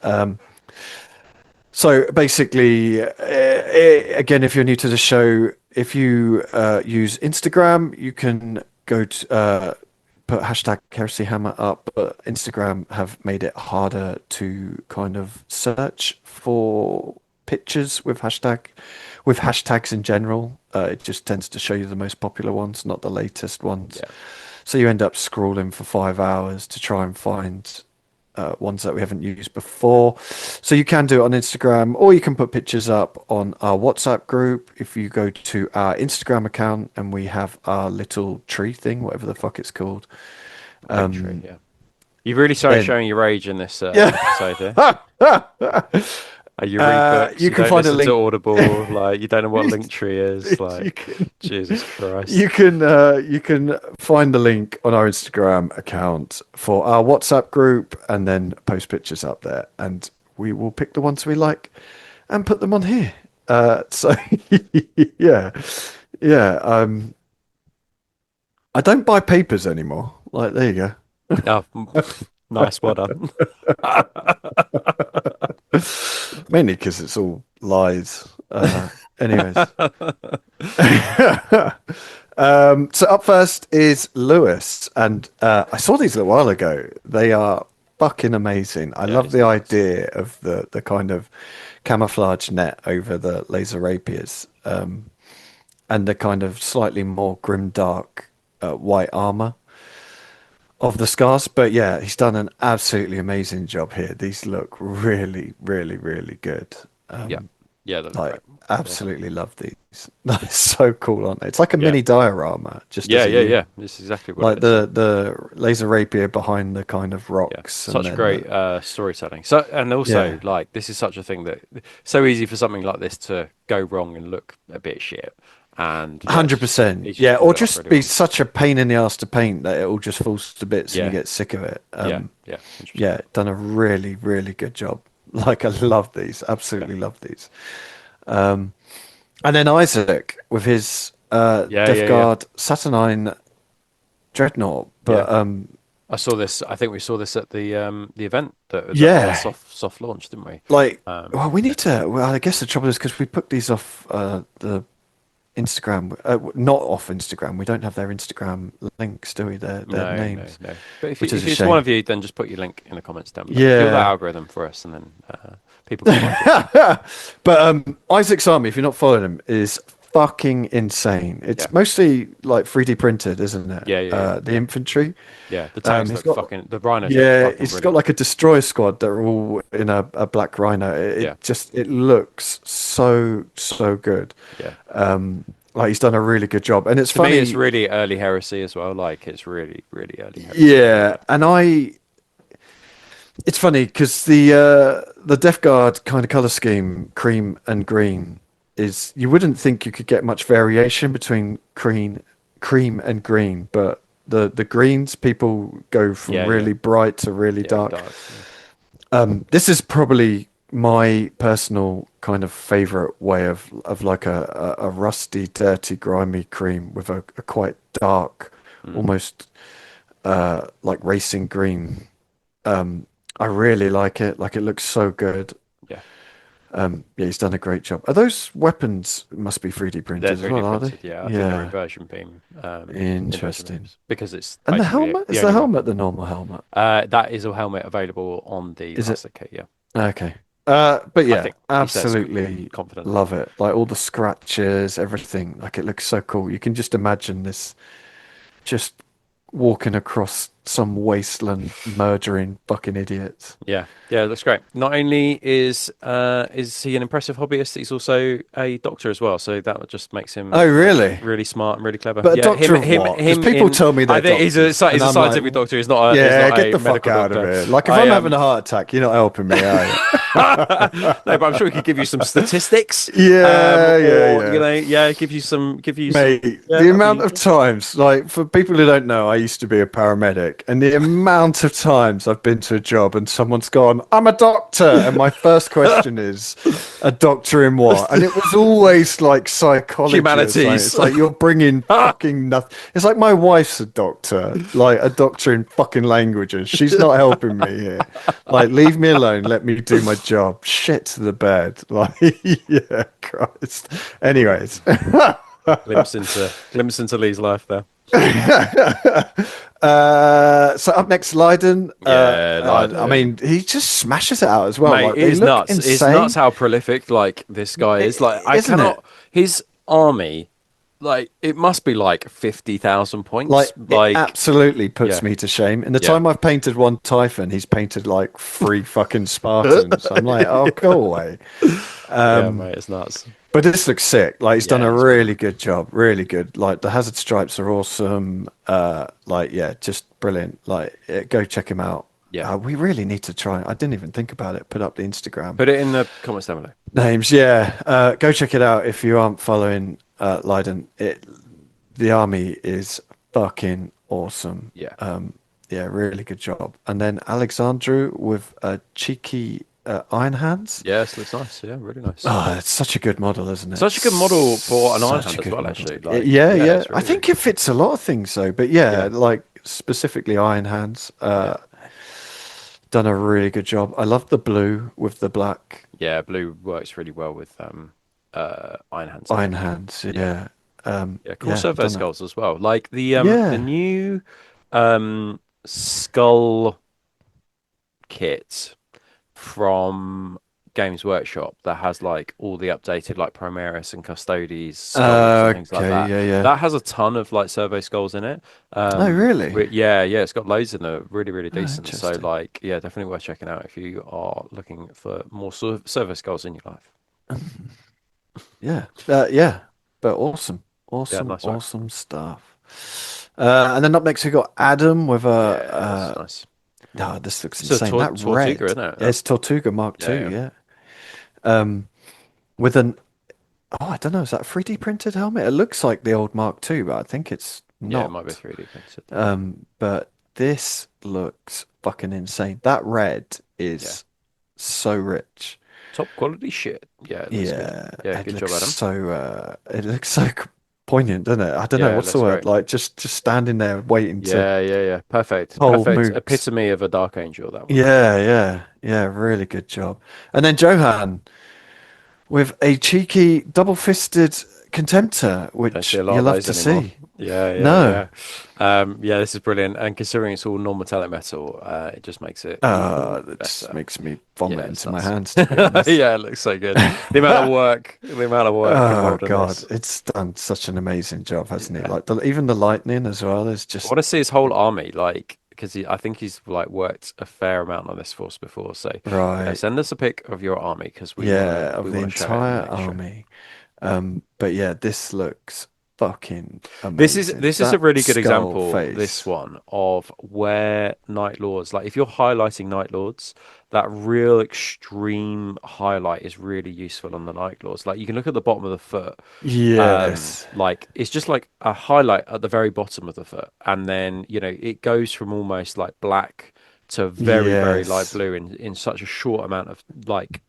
So basically, again, if you're new to the show, if you use Instagram, you can go to put hashtag Heresy Hammer up, but Instagram have made it harder to kind of search for pictures with hashtags in general. It just tends to show you the most popular ones, not the latest ones. Yeah, So you end up scrolling for 5 hours to try and find ones that we haven't used before. So you can do it on Instagram, or you can put pictures up on our WhatsApp group. If you go to our Instagram account and we have our little tree thing, whatever the fuck it's called, oak tree. Yeah, you've really started then showing your age in this yeah, episode here. You read books, you you can don't find a listen to link. Audible, like you don't know what Linktree is. you Like, can Jesus Christ. you can find the link on our Instagram account for our WhatsApp group and then post pictures up there, and we will pick the ones we like and put them on here. So yeah, yeah. I don't buy papers anymore. Like there you Oh, nice, well done. go. Mainly because it's all lies. Anyways. So up first is Lewis, and I saw these a while ago. They are fucking amazing. I Yeah, love these are the nice. idea of the kind of camouflage net over the laser rapiers, and the kind of slightly more grim dark white armor of the scars. But yeah, he's done an absolutely amazing job here. These look really, really, really good. Yeah, yeah, they look Like great. Yeah, absolutely love these. That's so cool, aren't they? It's like a yeah, mini diorama, just yeah, as a yeah, unit. yeah. This is exactly what Like it is. Yeah. the laser rapier behind the kind of Yeah, rocks, and such then great storytelling. So, and also yeah, like this is such a thing that so easy for something like this to go wrong and look a bit shit. And yeah, 100%. he's just Yeah, pulled or it off just really be well. such a pain in the ass to paint that it all just falls to bits and you Yeah, get sick of it. yeah, yeah, 100%. Yeah, done a really, really good job. Like I love these, Yeah, absolutely love these. And then Isaac with his yeah, Death yeah, yeah, Guard Saturnine Dreadnought, yeah. but I saw this. I think we saw this at the event that had a yeah, soft launch, didn't we? like, well, we Yeah, need to. Well, I guess the trouble is because we put these off the Instagram, not off Instagram. We don't have their Instagram links, do we? Their no, no, names, no. But which is if a it's one shame. of you, then just put your link in the comments down below. Kill that Yeah. algorithm for us, and then people can find you. But Isaac's army, if you're not following him, is fucking insane. Yeah, It's mostly like 3D printed, isn't it? yeah, yeah, yeah, The yeah. infantry. Yeah, the tanks He's look got fucking. The rhinos look Yeah, fucking it's got brilliant. like a destroyer squad that are all in a black rhino. Yeah, It looks so good. yeah. Like he's done a really good job, and it's To me, it's funny. really early heresy as well. Like it's really early heresy. Yeah, and it's funny because the Death Guard kind of color scheme, cream and green, is you wouldn't think you could get much variation between cream and green, but the greens people go from Yeah, yeah, really bright to really yeah. dark. Dark. Yeah. This is probably my personal kind of favorite way of like a rusty, dirty, grimy cream with a quite dark, Mm, almost like racing green. I really like it. Like it looks so good. yeah. Yeah, he's done a great job. Are those weapons must be 3D They're printed as 3D well, are they? printed, yeah. I think they're Yeah, inversion interesting. beams because it's And the basically helmet? the Is the only helmet weapon. the normal helmet? That is a helmet available on the Is it? plastic kit, yeah. Okay. But I yeah, think he says absolutely confidently. love it. Like all the scratches, everything. Like it looks so cool. You can just imagine this just walking across some wasteland, murdering fucking idiots. Yeah, yeah, it looks great. Not only is he an impressive hobbyist, he's also a doctor as well. So that just makes him Oh, really? really smart and really clever. But a Yeah, doctor of what? Because him people in. tell me I they're think doctors, he's and a I'm like, scientific doctor. He's yeah, not get a the fuck medical out of doctor. here. Like if I I'm having a heart attack, you're not helping me, are you? No, but I'm sure he could give you some statistics. Yeah, yeah, Or yeah. yeah, give you some. Mate, Yeah, the that'd be amount of useful. times, like for people who don't know, I used to be a paramedic, and the amount of times I've been to a job and someone's gone, I'm a doctor, and my first question is, a doctor in what? And it was always like psychology or something. Humanities. It's like you're bringing fucking nothing. It's like my wife's a doctor, like a doctor in fucking languages. She's not helping me here. Like, leave me alone. Let me do my job. Shit to the bed. Like, yeah, Christ. Brilliant. Anyways. Glimpse into Lee's life there. So up next, Leiden. Yeah, I Leiden. mean, he just smashes it out as well. Mate, Like it they is look nuts. It's nuts insane, how prolific like this guy is. Like I isn't it? cannot his army, like it must be like 50,000 points. Like it Like absolutely puts yeah, me to shame. In the yeah. time I've painted one Typhon, he's painted like three fucking Spartans. I'm like, oh, go away. Yeah, mate, it's nuts. But this looks sick. Like he's done Yeah, a it's good. really good job. Really good. Like the hazard stripes are awesome. Like yeah, just brilliant. Like go check him out. Yeah. We really need to try. I didn't even think about it. Put up the Instagram Put it in the comments down below. names. Yeah, go check it out if you aren't following Leiden. The army is fucking awesome. Yeah. Yeah, really good job. And then Alexandru with cheeky iron hands. Yes, looks nice. Yeah, really nice. Oh, it's such a good model, isn't it? Such a good model for an Iron Such a Hand as good well, model. actually. Like, Yeah, yeah, yeah. it's I really, really think it good. fits a lot of things though. But yeah, Yeah, like specifically iron hands. yeah. Done a really good job. I love the blue with the black Yeah, blue works really well with Iron Hands, I iron think. hands. Yeah. Yeah. Yeah, cool Yeah, servo done it. skulls as well. Like the Yeah. new skull kit from Games Workshop that has like all the updated like Primaris and Custodes skulls and things like Okay, that. yeah, yeah. That has a ton of like servo skulls in it. Oh, really? Yeah, yeah, it's got loads in there, really, really Oh, decent. So interesting. like, yeah, definitely worth checking out if you are looking for more servo skulls in your life. Yeah. Yeah. But awesome. Yeah, Awesome, nice work. awesome stuff. And then up next we got Adam with a Yeah, it's nice. oh, this looks It's a insane. That Tortuga, red. isn't it? It's Tortuga Mark Yeah, II, yeah. yeah. With an oh, I don't know, is that a 3D printed helmet? It looks like the old Mark II, but I think it's Yeah, it might be not. 3D printed. But this looks fucking insane. That red Yeah. is so rich. Top quality shit. Yeah, it looks good. Yeah, Yeah, good job, Adam. it looks so poignant, doesn't it? I don't know Yeah, it what's the looks word. great. Like just standing there waiting to Yeah, yeah, yeah. Perfect. pull Perfect mooks. epitome of a Dark Angel, that one. Yeah, yeah, yeah. Really good job. And then Johan with a cheeky double-fisted Contemptor, Don't see which a lot you of love those to anymore. see. Yeah, yeah, No, yeah. Yeah, this is brilliant. And considering it's all non-metallic metal, it just makes it even that just better. makes me Yeah, vomit it's into my nuts. hands, to be honest. Yeah, it looks so good. The amount of work Oh involved in God, this. it's done such an amazing job, hasn't it? Yeah. Like even the lightning as well is I just want to see his whole army, like, because I think he's like worked a fair amount on this force before. So, right. send us a pic of your army because Yeah, we of the want to show it in the entire next show. army. But yeah, this looks fucking amazing. This is a That really good skull example, this face. one, of where Night Lords, like if you're highlighting Night Lords, that real extreme highlight is really useful on the Night Lords. Like you can look at the bottom of the foot, Yes. like it's just like a highlight at the very bottom of the foot, and then it goes from almost like black to very, very light Yes. blue in such a short amount of like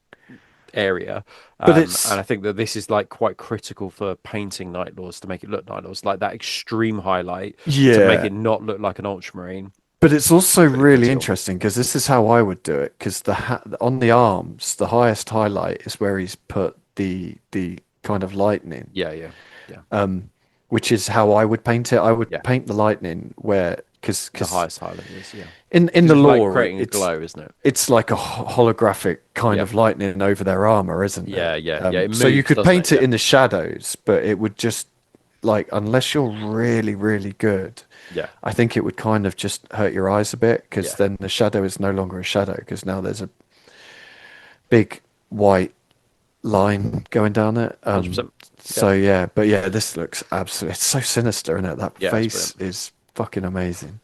area. But And it's I think that this is like quite critical for painting Night Lords to make it look Night Lords, like that extreme highlight to make yeah. it not look like an Ultramarine. But it's also Pretty really critical. interesting because this is how I would do it. Because on the arms, the highest highlight is where he's put the kind of lightning, Yeah, yeah, yeah, which is how I would paint it. I would yeah. paint the lightning where The because highest highlight is, yeah. in Because the it's like lore creating a glow, isn't it? it's like a holographic kind Yeah, of lightning over their armor, isn't it? yeah, yeah, yeah. It So you moves, could doesn't it? paint it Yeah, in the shadows, but it would just like unless you're really really good, yeah, I think it would kind of just hurt your eyes a bit because yeah. then the shadow is no longer a shadow because now there's a big white line going down it. 100%. Yeah, So yeah, but yeah, this looks absolutely, it's so sinister, isn't it? That yeah, it's face brilliant. is fucking amazing.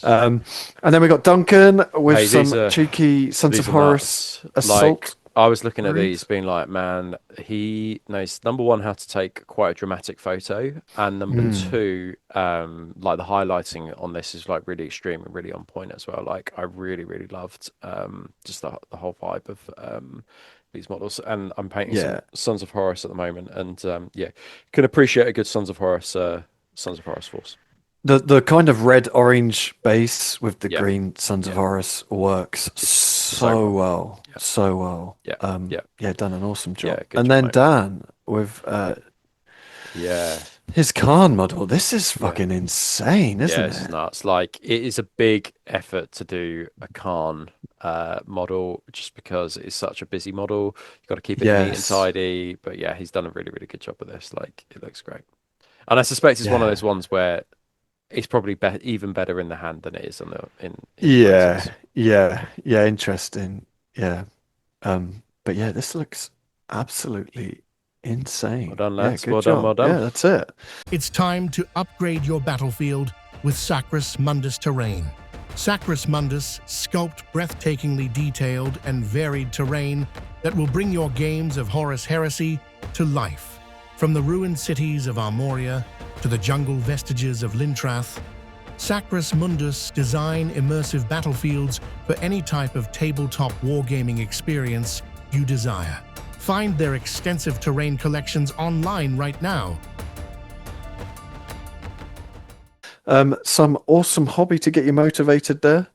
And then we got Duncan with Hey, some cheeky Sons of these are Horus nuts. Like, assault I was looking at these, marines. being like, man, he knows number one how to take quite a dramatic photo, and number Hmm. two, like the highlighting on this is like really extreme and really on point as well. Like, I really, really loved just the whole vibe of these models, and I'm painting some Yeah, Sons of Horus at the moment, and yeah, can appreciate a good Sons of Horus force. the kind of red orange base with the Yeah, green Sons of yeah, Horus works it's so so well. well, Yeah, so well. yeah, yeah, Yeah, done an awesome yeah. job. Good And job, then mate. Dan with Yeah. his Khan model. This is Yeah. fucking insane, Yeah, isn't this is it? nuts. Like it is a big effort to do a Khan model just because it's such a busy model. You've got to keep it neat and Yes. tidy. But yeah, he's done a really, really good job with this. Like it looks great. And I suspect it's one of Yeah. those ones where it's probably even better in the hand than it is on the in Yeah. photos. Yeah. Yeah. Interesting. Yeah. But yeah, this looks absolutely Well insane. done, Yeah, lads. good Well done, job. well done. Yeah, that's it. It's time to upgrade your battlefield with Sacrus Mundus terrain. Sacrus Mundus sculpt breathtakingly detailed and varied terrain that will bring your games of Horus Heresy to life. From the ruined cities of Armoria to the jungle vestiges of Lintrath, Sacrus Mundus design immersive battlefields for any type of tabletop wargaming experience you desire. Find their extensive terrain collections online right now. Some awesome hobby to get you motivated there.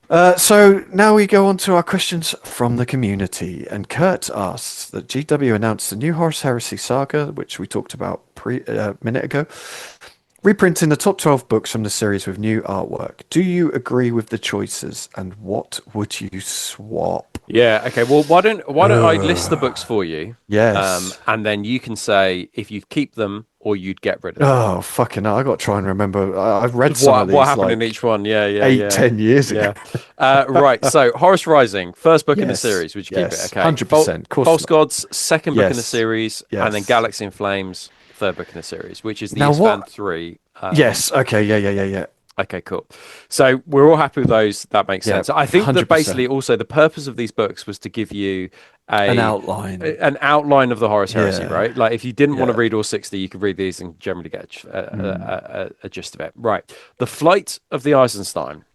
Yep. So now we go on to our questions from the community. And Kurt asks that GW announced the new Horus Heresy saga, which we talked about a minute ago, reprinting the top 12 books from the series with new artwork. Do you agree with the choices and what would you swap? Yeah, okay. Well, why don't I list the books Ugh. for you? Yes. And then you can say if you'd keep them or you'd get rid of them. Oh, fucking hell. I got to try and remember. I've read some of What these happened in like each one? Yeah, yeah, eight, yeah, 10 years ago. yeah. Right. So Horus Rising, first book in the Yes. series. Would you keep it? Yes. Okay. 100%. Of course False not. Gods, second book in the Yes. series, and then Yes. Galaxy in Flames, third book in the series, which is the Now Isfan what? 3. Yes. Okay. Yeah. Yeah. Yeah. Yeah. Okay, cool. So we're all happy with those. That makes Yeah. sense. I think that basically 100%. also the purpose of these books was to give you An a outline. an outline of the Horus Heresy, Yeah. right? Like if you didn't want to Yeah. read all 60, you could read these and generally get Mm. a gist of it. Right. The Flight of the Eisenstein,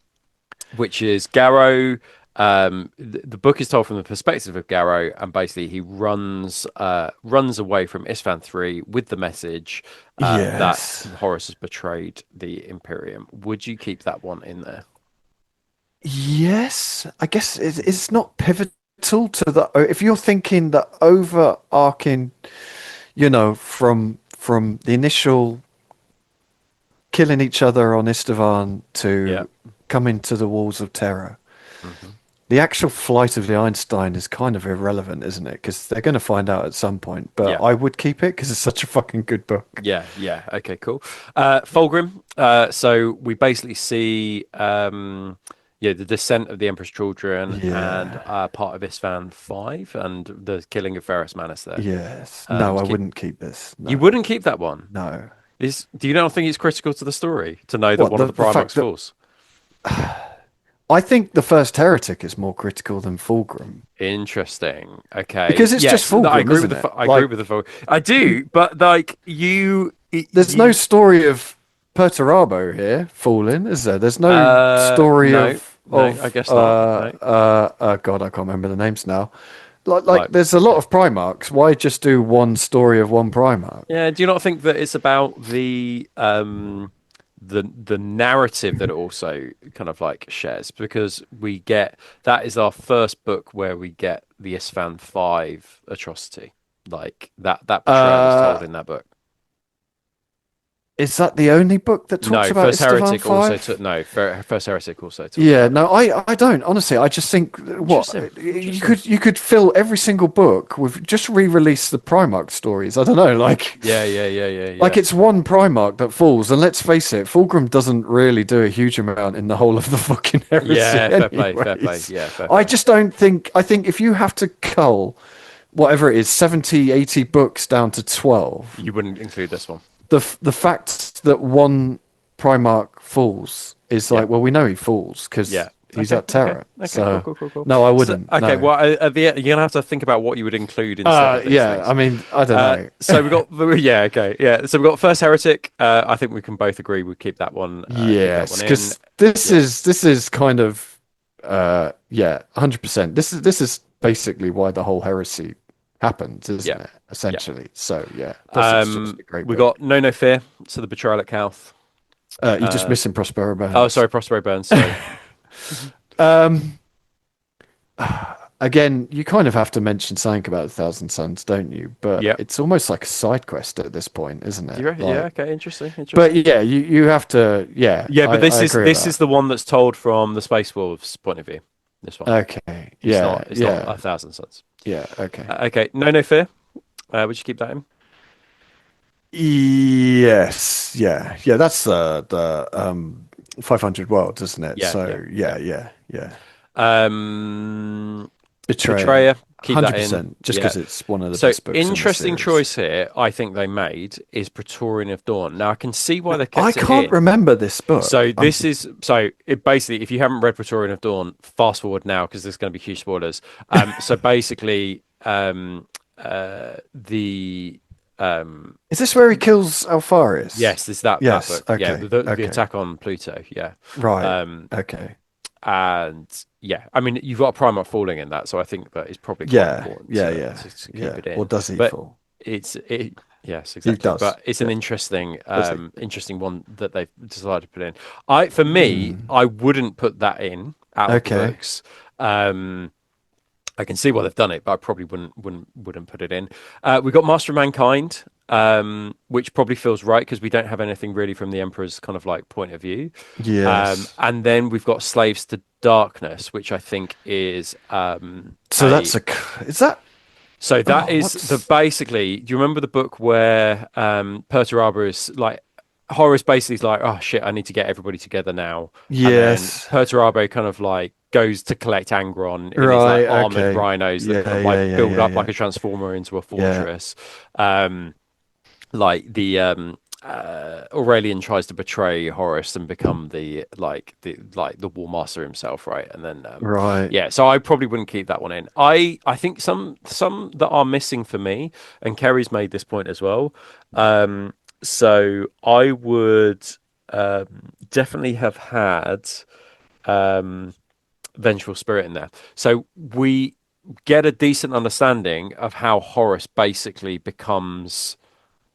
which is Garrow. The book is told from the perspective of Garrow, and basically he runs away from Isfan 3 with the message that Yes. Horus has betrayed the Imperium. Would you keep that one in there? Yes. I guess it's not pivotal to the. If you're thinking the overarching, from the initial killing each other on Istavan Yeah. to coming to the walls of terror. Hmm. The actual flight of the Einstein is kind of irrelevant, isn't it? Because they're going to find out at some point. But Yeah. I would keep it because it's such a fucking good book. Yeah. Yeah. Okay, cool. Fulgrim. So we basically see yeah, the descent of the Emperor's children and Yeah. part of Isfan 5 and the killing of Ferrus Manus there. Yes. No, I To keep... wouldn't keep this. You No. wouldn't keep that one. No. Do you not think it's critical to the story to know that What one of the the fact Primarch's that false? I think the first heretic is more critical than Fulgrim Interesting. Okay. because it's just Yes, I Fulgrim, agree with isn't it? I agree Like, with the Fulgrim. I do, but like there's no you story of Perturabo here falling, is there? There's no story no, no, I of guess not. No. God, I can't remember the names now. Like Like, there's a lot yeah. of Primarchs. Why just do one story of one Primarch? Yeah, do you not think that it's about the narrative that it also kind of like shares, because we get that is our first book where we get the Isfan 5 atrocity, like that betrayal is told in that book. Is that the only book that talks No, about First Istvan Heretic 5? also took no. First Heretic also talks Yeah, about no, I don't. Honestly, I just think what Interesting. you could fill every single book with just re-release the Primarch stories. I don't know, like Yeah. it's one Primarch that falls, and let's face it, Fulgrim doesn't really do a huge amount in the whole of the fucking heresy. Yeah, fair play. Anyways, Yeah, fair I play. just don't think. I think if you have to cull whatever it is, 70, 80 books down to 12, You wouldn't include this one. the fact that one Primarch falls is Yeah, like, well, we know he falls yeah. because he's Okay, at Terra. okay. So Cool. no, I So, wouldn't. okay, No. well, you're gonna have to think about what you would include instead of these Yeah. things. I mean, I don't know. So we got yeah, okay, yeah. So we got First Heretic. I think we can both agree we keep that one. Keep that Yes, one in. because this Yeah, is kind of yeah, 100%. This is basically why the whole heresy happened, isn't yeah, it? yeah. Essentially. So yeah, plus it's just a great We book. got No Fear. So the betrayal at Calth. You're just missing Prospero Oh, Burns. sorry, Prospero Burns. Sorry. Um, Again, you kind of have to mention something about 1,000 Suns, don't you? But Yeah. it's almost like a side quest at this point, isn't it? Yeah. Like, Okay. Interesting. but yeah, you have to. Yeah, Yeah, but I agree with this that. is the one that's told from the Space Wolves' point of view. This one. Okay. Yeah. It's not Yeah. 1,000 Suns. Yeah. Okay. Okay. No Fear. Would you keep that in? Yes. Yeah. Yeah. That's the 500 worlds, isn't it? Yeah. So yeah. Um, Betrayer. Betrayer. Keep that in. 100%. Just Yeah. because it's one of the So best books in the interesting series. choice here. I think they made is Praetorian of Dawn. Now I can see why they I kept it can't in. remember this book. So this is so it basically, if you haven't read Praetorian of Dawn, fast forward now because there's going to be huge spoilers. So basically, the Is this where he kills Alpharius? yes, there's that Yes. book. Yeah, Okay. the Okay. attack on Pluto. Yeah, Right. um, Okay. and yeah, I mean you've got a Primarch falling in that, so I think that is probably quite Yeah. important Yeah. to, Yeah. to keep Yeah. it in. Or does he But fall? yes, He exactly. does. But it's an Yeah. interesting Does he? interesting one that they've decided to put in. For me, I wouldn't put that in out of the Okay. books. I can see why they've done it, but I probably wouldn't put it in. We got Master of Mankind, which probably feels right because we don't have anything really from the Emperor's kind of like point of view. Yes. And then we've got Slaves to Darkness, which I think is So that's is that so that oh, is what's basically. Do you remember the book where Perturaba is like Horus basically is like, oh shit, I need to get everybody together now, and then yes. Perturaba kind of like goes to collect Angron in his Right, like armored okay. rhinos that Yeah, kind of yeah, like yeah, build yeah, up yeah. like a transformer into a Yeah. fortress. Like the Aurelian tries to betray Horus and become the War Master himself, right? And then Right. yeah, so I probably wouldn't keep that one in. I think some that are missing for me, and Kerry's made this point as well. So I would definitely have had Vengeful Spirit in there. So we get a decent understanding of how Horus basically becomes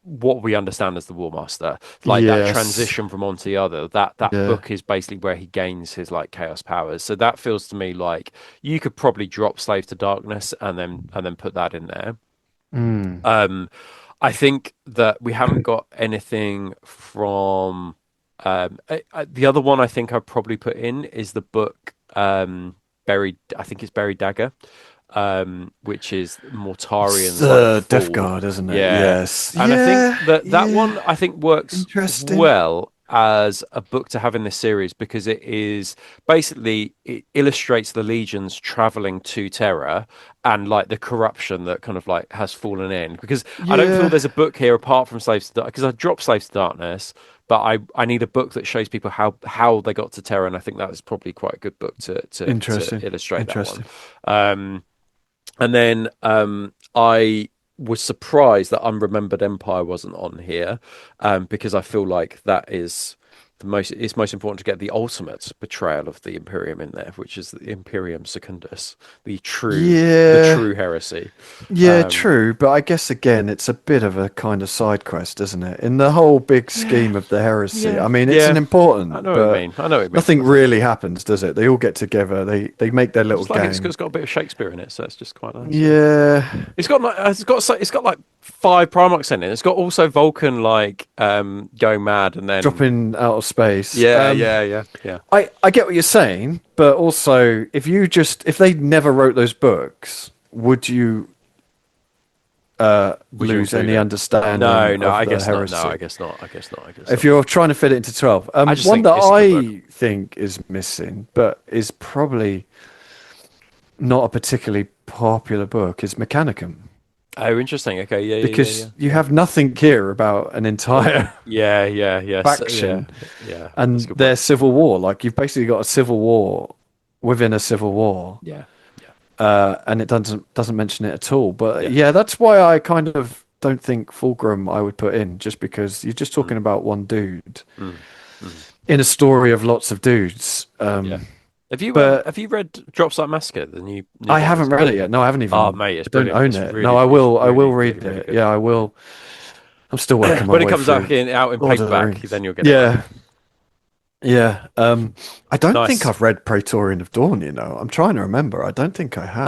what we understand as the War Master, like that Yes. transition from one to the other. That Yeah. book is basically where he gains his like chaos powers. So that feels to me like you could probably drop Slave to Darkness and then put that in there. Mm. I think that we haven't got anything from the other one. I think I'd probably put in is the book Buried. I think it's Buried Dagger, which is It's Mortarian's like Death fall. Guard, isn't it? Yeah, Yes. and I think Yeah. that Yeah. one I think works Interesting. well as a book to have in this series because it is basically it illustrates the legions traveling to Terra and like the corruption that kind of like has fallen in because I don't feel Yeah. there's a book here apart from Slaves to Darkness because I dropped Slaves to Darkness, but I need a book that shows people how they got to Terra, and I think that is probably quite a good book to Interesting. illustrate that one. Interesting. And then I was surprised that Unremembered Empire wasn't on here because I feel like that is it's most important to get the ultimate betrayal of the Imperium in there, which is the Imperium Secundus, the true heresy. Yeah, true, but I guess again it's a bit of a kind of side quest, isn't it? In the whole big scheme of the heresy. I mean, it's an I important, know what but you mean. I know what you mean. nothing really happens, does it? They all get together, they make their little It's like gang. it's got a bit of Shakespeare in it, so it's just quite nice. Yeah. It's got like 5 Primarchs in it. It's got also Vulcan like going mad and then Dropping out of space. Yeah. I get what you're saying, but also if they never wrote those books, would you lose do any that? understanding No, of I the guess heresy? not. No, I guess not. I guess not. If you're trying to fit it into 12. I just One think that it's a I good think is missing, but is probably not a particularly popular book, is Mechanicum. Oh, interesting. Okay, yeah, Because you have nothing here about an entire yeah. faction Yeah. and That's a good their point. civil war. Like, you've basically got a civil war within a civil war. Yeah. And it doesn't mention it at all. But Yeah. that's why I kind of don't think Fulgrim I would put in, just because you're just talking about one dude in a story of lots of dudes. Yeah. Have you But read Drops Like Massacre, the new I book haven't that's read come it yet. No, I haven't even. Oh, mate, it's I don't brilliant. own It's it. really, No, I will. I will really, read really it. good. Yeah, I will. I'm still working my When it way comes through out in Lord of the paperback, Rings. then you'll get it. Yeah, yeah. I don't think Nice. I've read Praetorian of Dawn. I'm trying to remember. I don't think I have.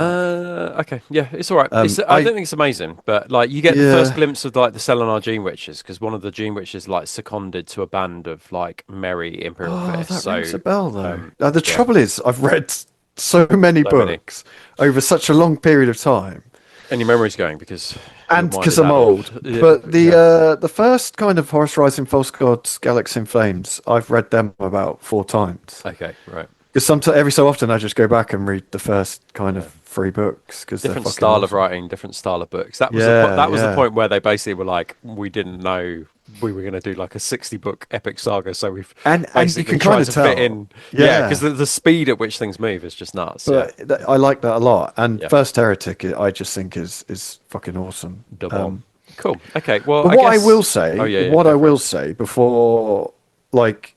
Okay, yeah, it's all right. I don't think it's amazing, but like you get the first glimpse of like the Selenar Gene Witches, because one of the Gene Witches like seconded to a band of like merry Imperial Oh, fists. that rings a bell though. The yeah. trouble is, I've read so many So many. books over such a long period of time, And your memory's going because your and mind because is I'm addled. old. Yeah, But yeah. the first kind of Horus Rising, False Gods, Galaxy in Flames, I've read them about 4 times. Okay, right. Because sometimes, every so often, I just go back and read the first kind of 3 books because they're Different fucking style of awesome. writing, different style of books. That was Yeah, that was the yeah. point where they basically were like, we didn't know we were going to do like a 60-book epic saga, so we've And you basically can kind tried of to fit tell. in. Yeah, because Yeah. the speed at which things move is just nuts. But Yeah, I like that a lot. And yeah. First Heretic, I just think is fucking awesome. Double. Cool. Okay. Well, But I what I guess. will Oh say, yeah, what go I for it. will say before, like,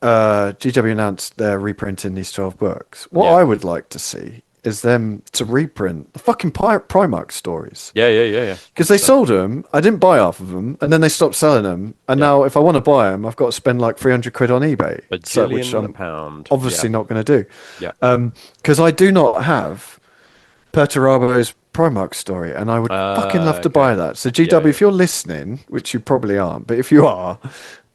GW announced they're reprinting these 12 books, what Yeah. I would like to see is them to reprint the fucking Primarch stories. Yeah. Because they sold them, I didn't buy half of them, and then they stopped selling them. And Yeah. now, if I want to buy them, I've got to spend like 300 quid on eBay, which Bajillion I'm pound. obviously not going to do. Yeah. Because I do not have Perturabo's Primarch story, and I would fucking love to Okay. buy that. So, GW, Yeah. if you're listening, which you probably aren't, but if you are,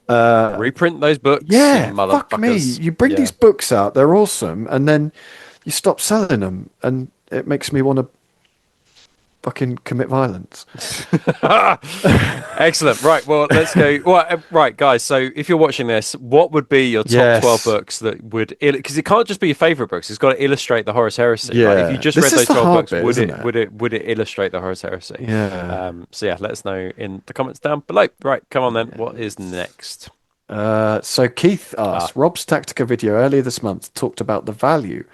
Reprint those books, yeah, you fuck me. motherfuckers. You bring Yeah. these books out, they're awesome, and then you stop selling them, and it makes me want to fucking commit violence. Excellent. Right. Well, let's go. Well, right, guys. So, if you're watching this, what would be your top 12 Yes. books that would? Because it can't just be your favorite books. It's got to illustrate the Horus Heresy. Like, if you Yeah. just This read is those the 12 hard books, bit, isn't it? would it illustrate the Horus Heresy? Yeah. So yeah, let us know in the comments down below. Right. Come on then. What is next? So Keith asked, Rob's Tactica video earlier this month talked about the value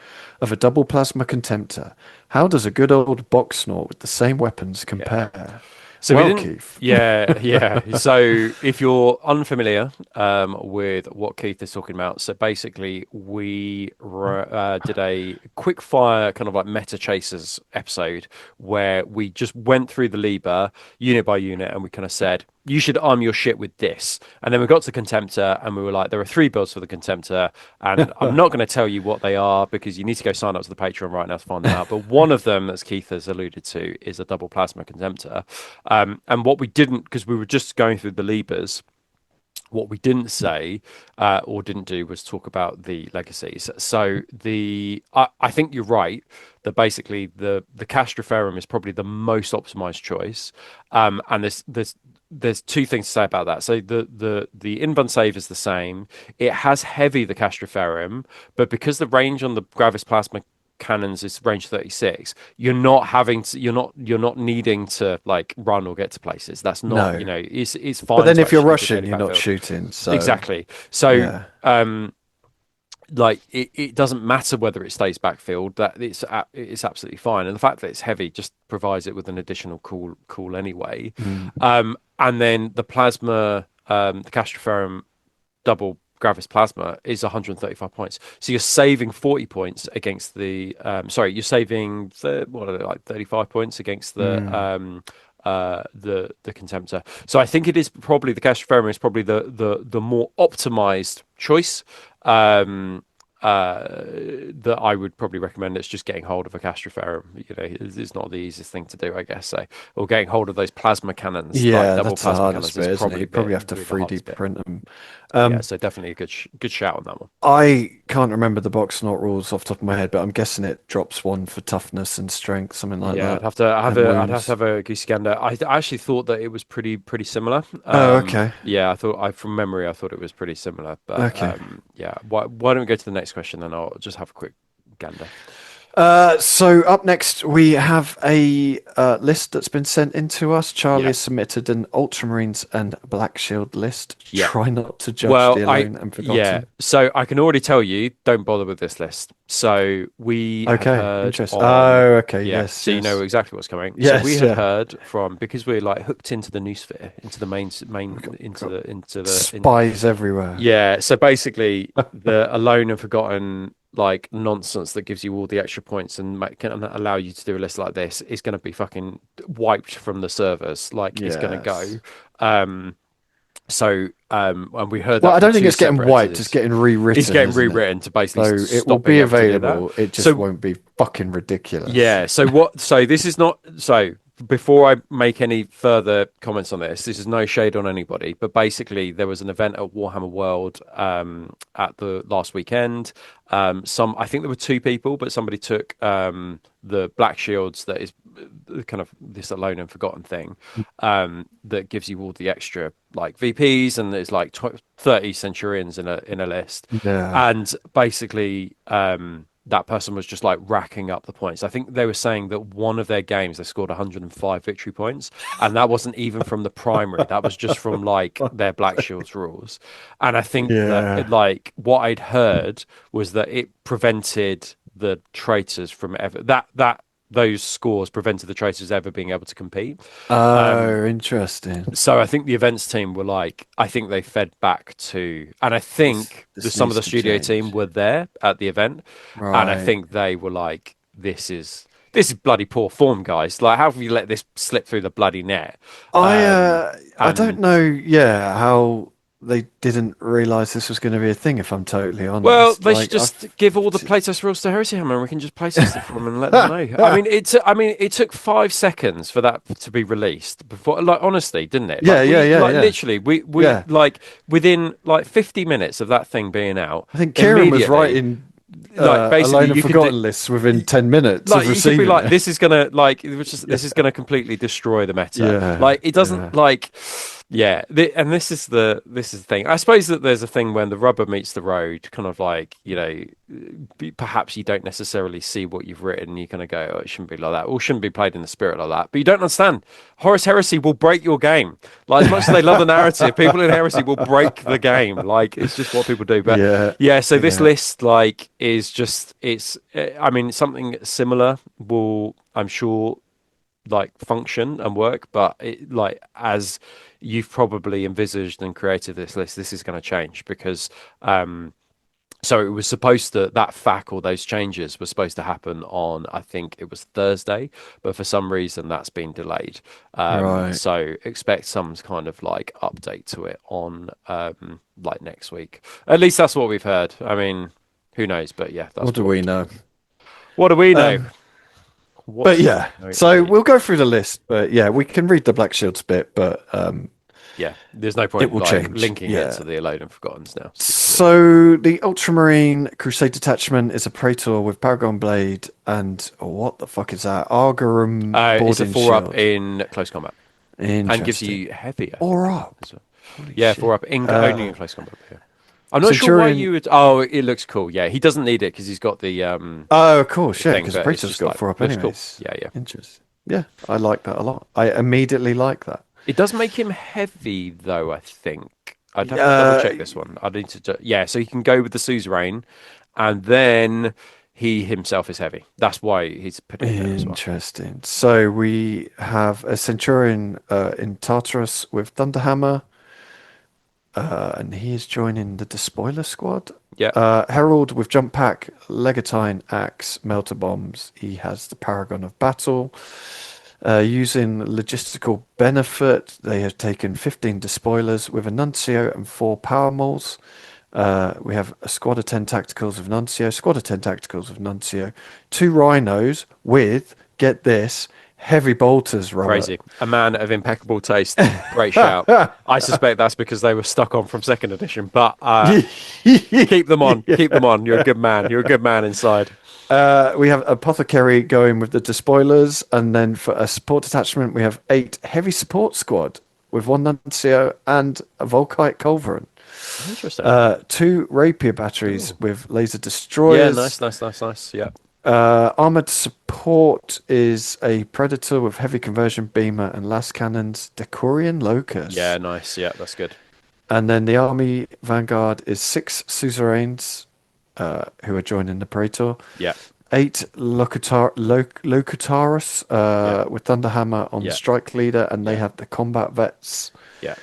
of a double plasma contemptor. How does a good old box snort with the same weapons compare? So well, we didn't, Keith. yeah. So if you're unfamiliar with what Keith is talking about, so basically we did a quick fire kind of like meta chasers episode where we just went through the Liber unit by unit and we kind of said, you should arm your shit with this. And then we got to Contemptor and we were like, there are 3 builds for the Contemptor. And I'm not going to tell you what they are because you need to go sign up to the Patreon right now to find them out. But one of them, as Keith has alluded to, is a double plasma Contemptor. And what we didn't, because we were just going through the Libers, what we didn't say or didn't do was talk about the legacies. So I think you're right that basically the Castroferrum is probably the most optimized choice. And there's 2 things to say about that. So the Invuln save is the same. It has heavy the Castroferrum, but because the range on the Gravis Plasma cannons is range 36, you're not needing to like run or get to places. That's not, No. it's fine. But then to if you're actually rushing, defend you're not backfield. shooting. So Exactly. So yeah. like it doesn't matter whether it stays backfield, that it's absolutely fine. And the fact that it's heavy just provides it with an additional cool anyway. And then the plasma, the Castroferrum double Gravis Plasma is 135 points. So you're saving 40 points against the you're saving what are they, like 35 points against the Contemptor. So I think it is probably the Castroferum is probably the more optimized choice. That I would probably recommend. It's just getting hold of a Castroferum. It's not the easiest thing to do, I guess. So, or getting hold of those plasma cannons, like Yeah, double that's the plasma hardest cannons, bit, is isn't it? You probably have to really the 3D hardest bit. print them. Yeah, so definitely a good shout on that one. I can't remember the box not rules off the top of my head, but I'm guessing it drops one for toughness and strength, something like Yeah, that. I'd have to have And a I'd have wounds. to have a goosey gander. I actually thought that it was pretty similar. Oh, okay. Yeah, from memory I thought it was pretty similar. But Okay. yeah, why don't we go to the next question and I'll just have a quick gander. So up next we have a list that's been sent in to us. Charlie Yeah. has submitted an Ultramarines and Black Shield list. Yeah. Try not to judge Well, the alone and forgotten. yeah. So I can already tell you, don't bother with this list. So we have Okay, heard interesting. on, Oh, okay, yeah. yes, So you know yes. exactly what's coming. Yes, so we had yeah. heard from, because we're like hooked into the noosphere, into the main into the Spies everywhere. yeah. So basically, the alone and forgotten like nonsense that gives you all the extra points and can allow you to do a list like this is going to be fucking wiped from the servers. Like it's going to Yes. go. And we heard Well, that I from don't think two it's getting separate wiped, entities. it's getting rewritten. It's getting isn't it? rewritten to basically So it stop will being be able to do that. available. It just won't be fucking ridiculous. Yeah. So this is not. So before I make any further comments on this is no shade on anybody, but basically there was an event at Warhammer World at the last weekend. I think there were two people, but somebody took the Black Shields, that is kind of this alone and forgotten thing, that gives you all the extra like VPs, and there's like 30 Centurions in a list. Yeah. And basically that person was just like racking up the points. I think they were saying that one of their games they scored 105 victory points, and that wasn't even from the primary. That was just from like their Black Shields rules. And I think that like what I'd heard was that it prevented the traitors from ever those scores prevented the traitors ever being able to compete. Oh, interesting. So I think the events team were like, I think they fed back to, and I think This some of the needs to studio change. team were there at the event, and I Right. think they were like, this is bloody poor form, guys. Like, how have you let this slip through the bloody net? I don't and- know, yeah, how they didn't realize this was going to be a thing, if I'm totally honest. Well, they Like, should just give all the playtest rules to Heresy Hammer, and we can just playtest it for them and let them know. I mean, it took 5 seconds for that to be released before. Like, honestly, didn't it? Yeah, Like, yeah. Literally, we Yeah. like within like 50 minutes of that thing being out. I think Kieran was immediately, writing like basically Alone and you could Forgotten do, lists within 10 minutes like of you receiving could be like, it. this is gonna like this is gonna completely destroy the meta. Yeah, Like it doesn't yeah. like. Yeah, and this is the thing. I suppose that there's a thing when the rubber meets the road, kind of like, you know, perhaps you don't necessarily see what you've written. You kind of go, oh, it shouldn't be like that, or shouldn't be played in the spirit like that. But you don't understand. Horus Heresy will break your game. Like as much as they love the narrative, people in Heresy will break the game. Like it's just what people do. But Yeah, so this yeah. list like is just I mean, something similar will, I'm sure, like function and work, but like as you've probably envisaged and created this list, this is going to change because so it was supposed to, that FAQ or those changes were supposed to happen on, I think it was Thursday, but for some reason that's been delayed. Right. So expect some kind of like update to it on like next week. At least that's what we've heard. I mean, who knows? But yeah, that's What do we know? What do we know? But yeah, so we'll go through the list. But yeah, we can read the Black Shields bit, but yeah, there's no point it will like change. linking Yeah. it to the Alone and Forgottens now. So the Ultramarine Crusade detachment is a Praetor with Paragon Blade and what the fuck is that? Argarum It's a boarding 4-up shield. in close combat and gives Interesting. you heavier. 4-up. as well. Holy Yeah, shit. 4-up only in close combat. Yeah. I'm not sure why Centurion- you would. Oh, it looks cool. Yeah, he doesn't need it because he's got the Oh, of course, yeah, thing, because but it's Praetor's just got like, 4-up looks cool. anyways. Yeah. Interesting. Yeah, I like that a lot. I immediately like that. It does make him heavy, though, I think. I'd have to double check this one. I need to. Yeah, so he can go with the suzerain, and then he himself is heavy. That's why he's putting it there as well. Interesting. So we have a Centurion in Tartarus with Thunderhammer. and he is joining the Despoiler squad. Yeah, Herald with jump pack, Legatine, axe, melter bombs. He has the Paragon of Battle. Using logistical benefit, they have taken 15 Despoilers with a Nuncio and 4 Power Mauls. We have a squad of 10 Tacticals of Nuncio, squad of 10 Tacticals of Nuncio, 2 Rhinos with, get this, heavy bolters, Robert. crazy. A man of impeccable taste. Great shout. I suspect that's because they were stuck on from second edition, but keep them on. Keep them on. You're a good man. You're a good man inside. We have Apothecary going with the Despoilers, and then for a support detachment, we have 8 heavy support squad with 1 Nuncio and a Volkite Culverin. Interesting. 2 Rapier batteries with laser Yeah, destroyers. nice. Yeah. Armored support is a Predator with heavy conversion beamer and last cannons, Decorian Locust. Yeah, nice. Yeah, that's good. And then the army vanguard is 6 suzerains who are joining the Praetor. Yeah. 8 Locutarus with Thunderhammer on the Yeah. strike leader, and they have the combat vets. Yeah.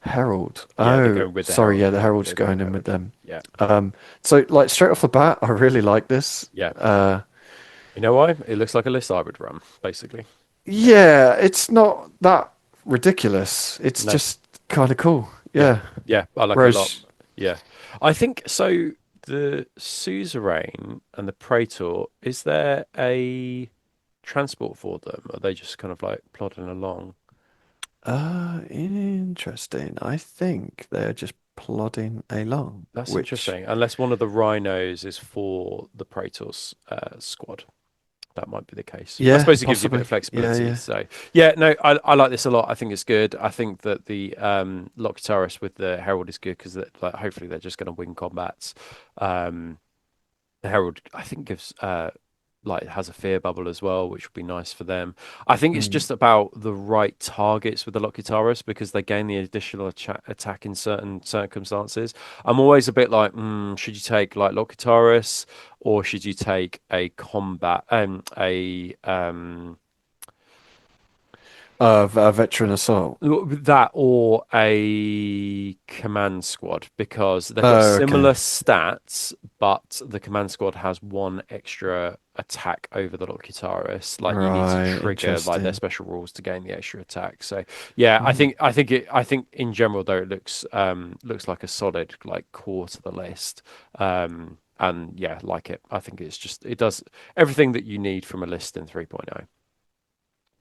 Herald. Yeah, they're Oh, going with the sorry. Herald. Yeah, the Herald's They're going going in with them. Yeah. So like straight off the bat, I really like this. Yeah. You know why? It looks like a list I would run, basically. Yeah, it's not that ridiculous. It's No. just kind of cool. Yeah. Yeah, I like it Whereas- a lot. Yeah. I think so. The suzerain and the praetor, is there a transport for them? Are they just kind of like plodding along? Interesting. I think they're just plodding along. That's which, interesting. Unless one of the rhinos is for the praetor's squad. That might be the case. I Yeah, suppose it gives you a bit of possibly. flexibility. Yeah. So yeah, no, I like this a lot. I think it's good. I think that the Locutaris with the Herald is good because like hopefully they're just going to win combats. The Herald I think gives like has a fear bubble as well, which would be nice for them. I think it's just about the right targets with the Locutaris because they gain the additional attack in certain circumstances. I'm always a bit like, should you take like Locutaris or should you take a combat A veteran assault. that or a command squad because they've got Oh, okay. similar stats, but the command squad has 1 extra attack over the Locutaris. Like you need Right, to trigger like their interesting. special rules to gain the extra attack. So yeah, I think in general though it looks like a solid like core to the list. And yeah, like it. I think it does everything that you need from a list in 3.0.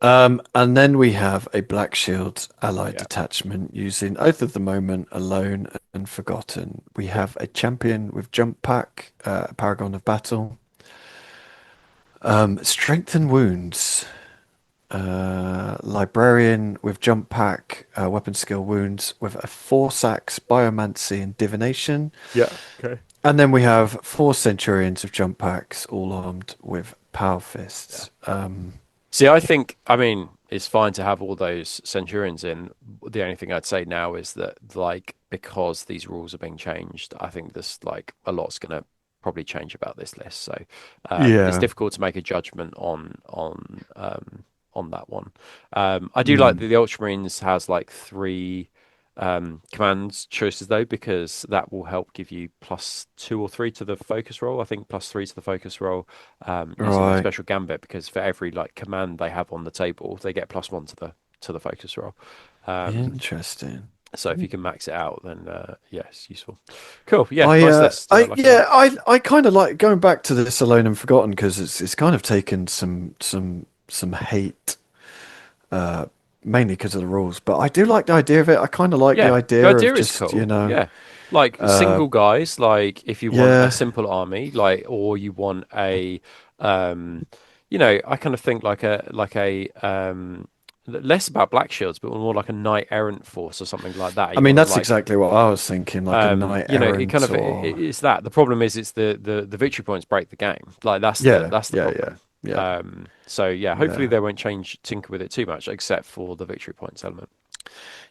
And then we have a Black Shield allied Yeah. detachment using Oath of the Moment, Alone, and Forgotten. We have a champion with Jump Pack, Paragon of Battle, Strength and Wounds, Librarian with Jump Pack, Weapon Skill Wounds, with a Force Axe, Biomancy, and Divination. Yeah. Okay. And then we have 4 Centurions of Jump Packs, all armed with Power Fists. See, I mean, it's fine to have all those Centurions in. The only thing I'd say now is that, like, because these rules are being changed, I think there's like a lot's going to probably change about this list. So it's difficult to make a judgment on that one. I do like that the Ultramarines has like 3 command choices though, because that will help give you +2 or 3 to the focus roll. I think +3 to the focus roll using the Right. special gambit, because for every like command they have on the table, they get +1 to the focus roll. Interesting. So if you can max it out, then yeah, it's useful. Cool. Yeah, I, nice list. I like it a lot. I kind of like going back to this Alone and Forgotten because it's kind of taken some hate, mainly because of the rules. But I do like the idea of it. I kind of like the Yeah, idea the of idea is just cool. you know, Yeah, like single guys. Like if you want yeah. a simple army, like or you want a, I kind of think like a less about black shields, but more like a knight errant force or something like that. I You mean want that's like exactly what I was thinking, like a knight it errant kind of or it's that. The problem is it's the victory points break the game. Like that's yeah, the problem. yeah. So yeah, hopefully Yeah. they won't tinker with it too much, except for the victory points element.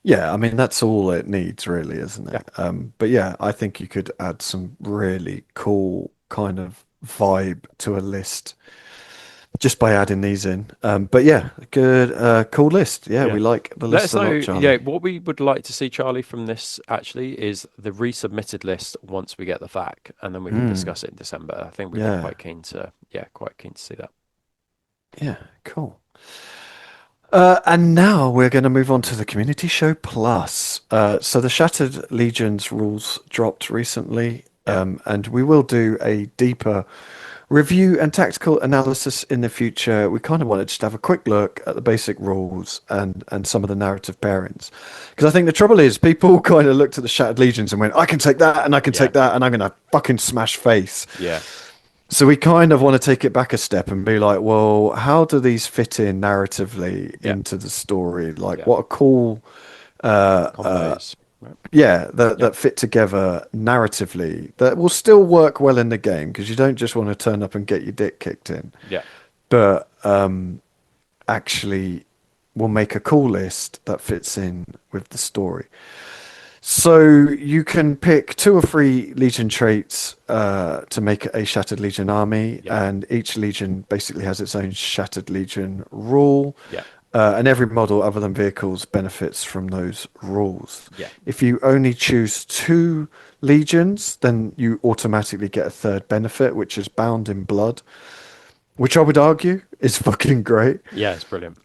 Yeah, I mean that's all it needs, really, isn't Yeah. it? But yeah, I think you could add some really cool kind of vibe to a list just by adding these in. But yeah, good, cool list. Yeah, we like the Let list us a know. lot, Charlie. Yeah, what we would like to see, Charlie, from this actually is the resubmitted list once we get the FAQ, and then we can discuss it in December. I think we'd be quite keen to, quite keen to see that. Yeah, cool. And now we're going to move on to the Community Show Plus. So the Shattered Legions rules dropped recently, and we will do a deeper review and tactical analysis in the future. We kind of wanted just to have a quick look at the basic rules and some of the narrative pairings. Because I think the trouble is people kind of looked at the Shattered Legions and went, I can take that and I can take that and I'm going to fucking smash face. Yeah. So we kind of want to take it back a step and be like, well, how do these fit in narratively into the story? Like, what are cool combos, right? that fit together narratively that will still work well in the game, because you don't just want to turn up and get your dick kicked in. Yeah. But actually will make a cool list that fits in with the story. So you can pick 2 or 3 Legion traits to make a Shattered Legion army, and each Legion basically has its own Shattered Legion rule. Yeah. And every model other than vehicles benefits from those rules. Yeah. If you only choose 2 legions, then you automatically get a 3rd benefit, which is Bound in Blood, which I would argue is fucking great. Yeah, it's brilliant.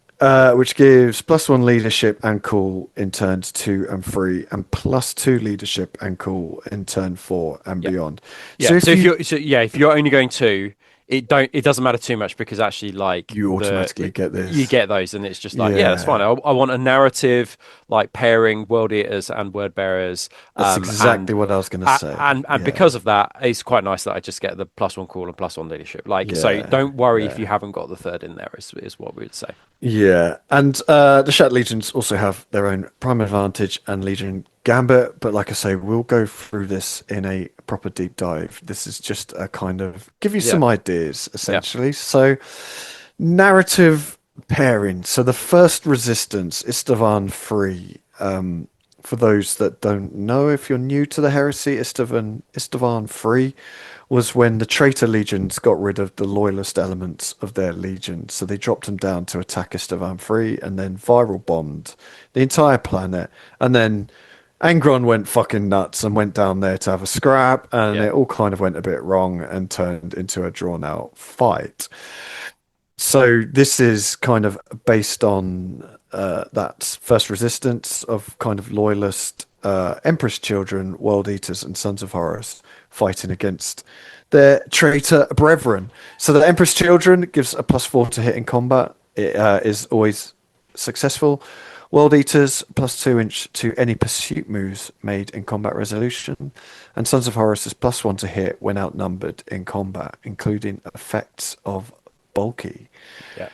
Which gives +1 leadership and cool in turns 2 and 3, and +2 leadership and cool in turn 4 and beyond. Yeah. So if you're only going 2, it doesn't matter too much, because actually, like, you automatically get this. You get those, and it's just like, that's fine. I want a narrative like pairing World Eaters and Word Bearers. That's exactly what I was going to say. And because of that, it's quite nice that I just get the +1 cool and +1 leadership. Like, so don't worry if you haven't got the 3rd in there. Is what we would say. Yeah, and the Shattered Legions also have their own Prime Advantage and Legion Gambit, but like I say, we'll go through this in a proper deep dive. This is just a kind of give you some ideas, essentially. So, narrative pairing. So the first resistance, Istvan Free. For those that don't know, if you're new to the heresy, Istvan Free was when the traitor legions got rid of the loyalist elements of their legion. So they dropped them down to attack Istvan Free and then viral bombed the entire planet. And then Angron went fucking nuts and went down there to have a scrap, and it all kind of went a bit wrong and turned into a drawn out fight. So this is kind of based on that first resistance of kind of loyalist Empress children, World Eaters, and Sons of Horus fighting against their traitor brethren. So the Empress children gives a +4 to hit in combat. It is always successful. World Eaters +2 to any pursuit moves made in combat resolution, and Sons of Horus is +1 to hit when outnumbered in combat, including effects of bulky. Yeah.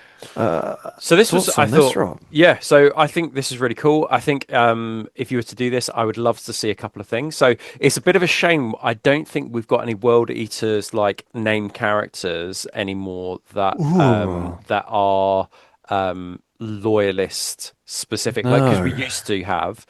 So this was, I thought, so I think this is really cool. I think if you were to do this, I would love to see a couple of things. So it's a bit of a shame. I don't think we've got any World Eaters like named characters anymore that that are loyalist specific, like, because we used to have.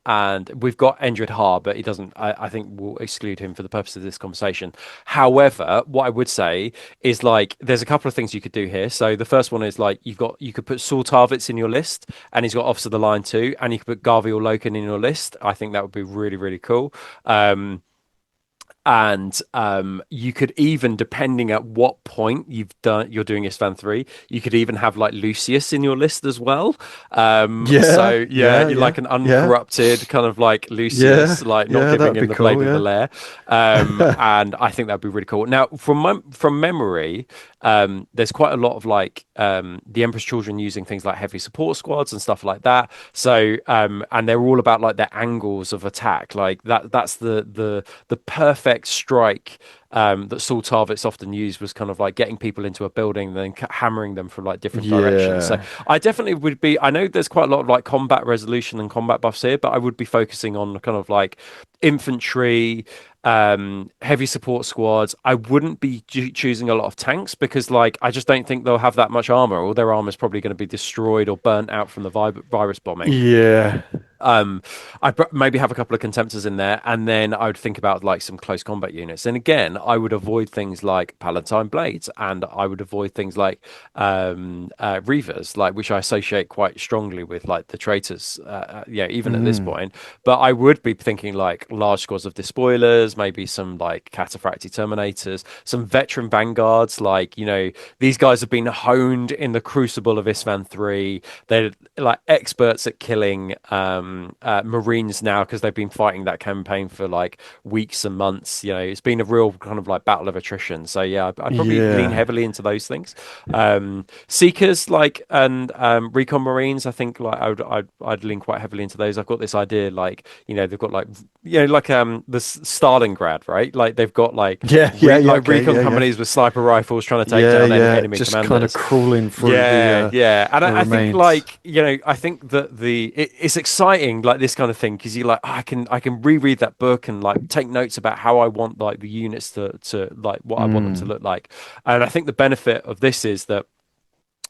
And we've got Endred Har, but he doesn't. I think we'll exclude him for the purpose of this conversation. However, what I would say is, like, there's a couple of things you could do here. So the first one is, like, you could put Saul Tarvitz in your list, and he's got Officer of the Line too, and you could put Garviel Loken in your list. I think that would be really, really cool. And you could even, depending at what point you're doing Istvan 3, you could even have like Lucius in your list as well. Like an uncorrupted kind of like Lucius, like not giving him the cool, blade of the lair. And I think that'd be really cool. Now, from memory, there's quite a lot of like the Emperor's Children using things like heavy support squads and stuff like that. So and they're all about like their angles of attack. Like that's the perfect strike that Saul Tarvitz often used, was kind of like getting people into a building and then hammering them from like different directions. So I definitely would be, I know there's quite a lot of like combat resolution and combat buffs here, but I would be focusing on kind of like infantry, heavy support squads. I wouldn't be choosing a lot of tanks, because like I just don't think they'll have that much armor. All their armor is probably going to be destroyed or burnt out from the virus bombing. I'd maybe have a couple of contemptors in there, and then I would think about like some close combat units. And again, I would avoid things like Palatine blades, and I would avoid things like reavers, like which I associate quite strongly with like the traitors. Yeah, even at this point. But I would be thinking like large squads of despoilers, maybe some like cataphractii terminators, some veteran vanguards. Like these guys have been honed in the crucible of Isvan 3. They're like experts at killing Marines now because they've been fighting that campaign for like weeks and months. It's been a real kind of like battle of attrition. So yeah, I'd probably lean Yeah. heavily into those things. Seekers like and recon Marines, I think like I'd lean quite heavily into those. I've got this idea like they've got like like the Stalingrad, right? Like they've got like Yeah, yeah, yeah. Okay, recon yeah, yeah. companies with sniper rifles trying to take Yeah, down yeah. enemy Just kind of commanders. crawling through Yeah, yeah, and the I think remains. like I think that it's exciting like this kind of thing because you're like I can reread that book and like take notes about how I want like the units to like what I want them to Mm. look like, and I think the benefit of this is that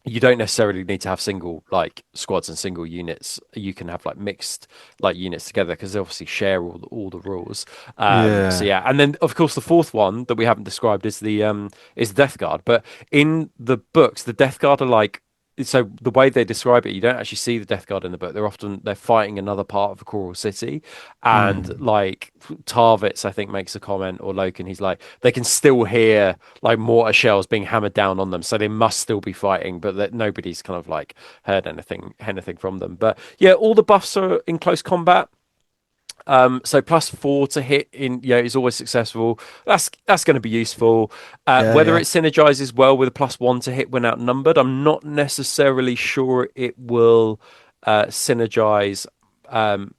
you don't necessarily need to have single like squads and single units. You can have like mixed like units together because they obviously share all the rules. So Yeah. yeah, and then of course the fourth one that we haven't described is Death Guard. But in the books, the Death Guard are like so the way they describe it, you don't actually see the Death Guard in the book. They're fighting another part of the Coral City, and Mm. like Tarvitz, I think makes a comment, or Loken, he's like they can still hear like mortar shells being hammered down on them, so they must still be fighting, but that nobody's kind of like heard anything from them. But yeah, all the buffs are in close combat. So +4 to hit in is always successful. That's going to be useful. Yeah, Whether yeah. it synergizes well with a +1 to hit when outnumbered, I'm not necessarily sure it will synergize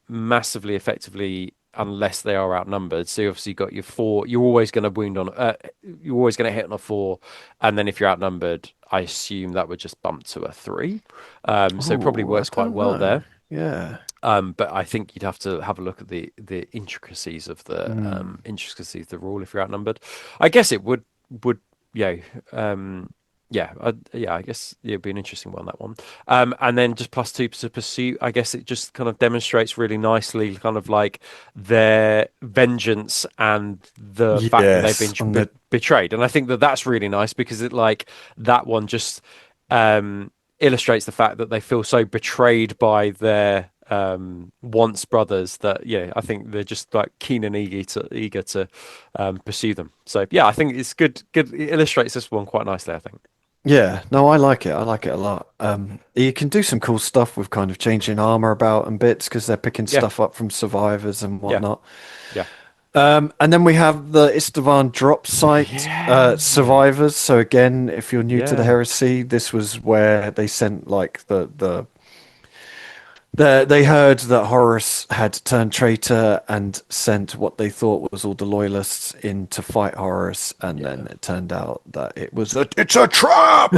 massively effectively unless they are outnumbered. So you obviously got your 4. You're always going to wound on. You're always going to hit on a 4, and then if you're outnumbered, I assume that would just bump to a 3. So it probably Oh, I works quite don't well know. there. Yeah. But I think you'd have to have a look at the Mm. intricacies of the rule if you're outnumbered. I guess it would yeah yeah, I guess it'd be an interesting one, that one. And then just +2 to pursuit. I guess it just kind of demonstrates really nicely kind of like their vengeance and the fact that they've Yes. been betrayed. And I think that that's really nice because it like that one just illustrates the fact that they feel so betrayed by their once brothers that I think they're just like keen and eager to pursue them. So yeah, I think it's good. Good, it illustrates this one quite nicely, I think. Yeah, no, I like it. I like it a lot. You can do some cool stuff with kind of changing armor about and bits because they're picking Yeah, stuff up from survivors and yeah, whatnot. yeah, And then we have the Istvan drop site yeah, survivors. So again, if you're new to the yeah, heresy, this was where they sent like they heard that Horus had turned traitor and sent what they thought was all the loyalists in to fight Horus, and yeah. then it turned out that it's a trap.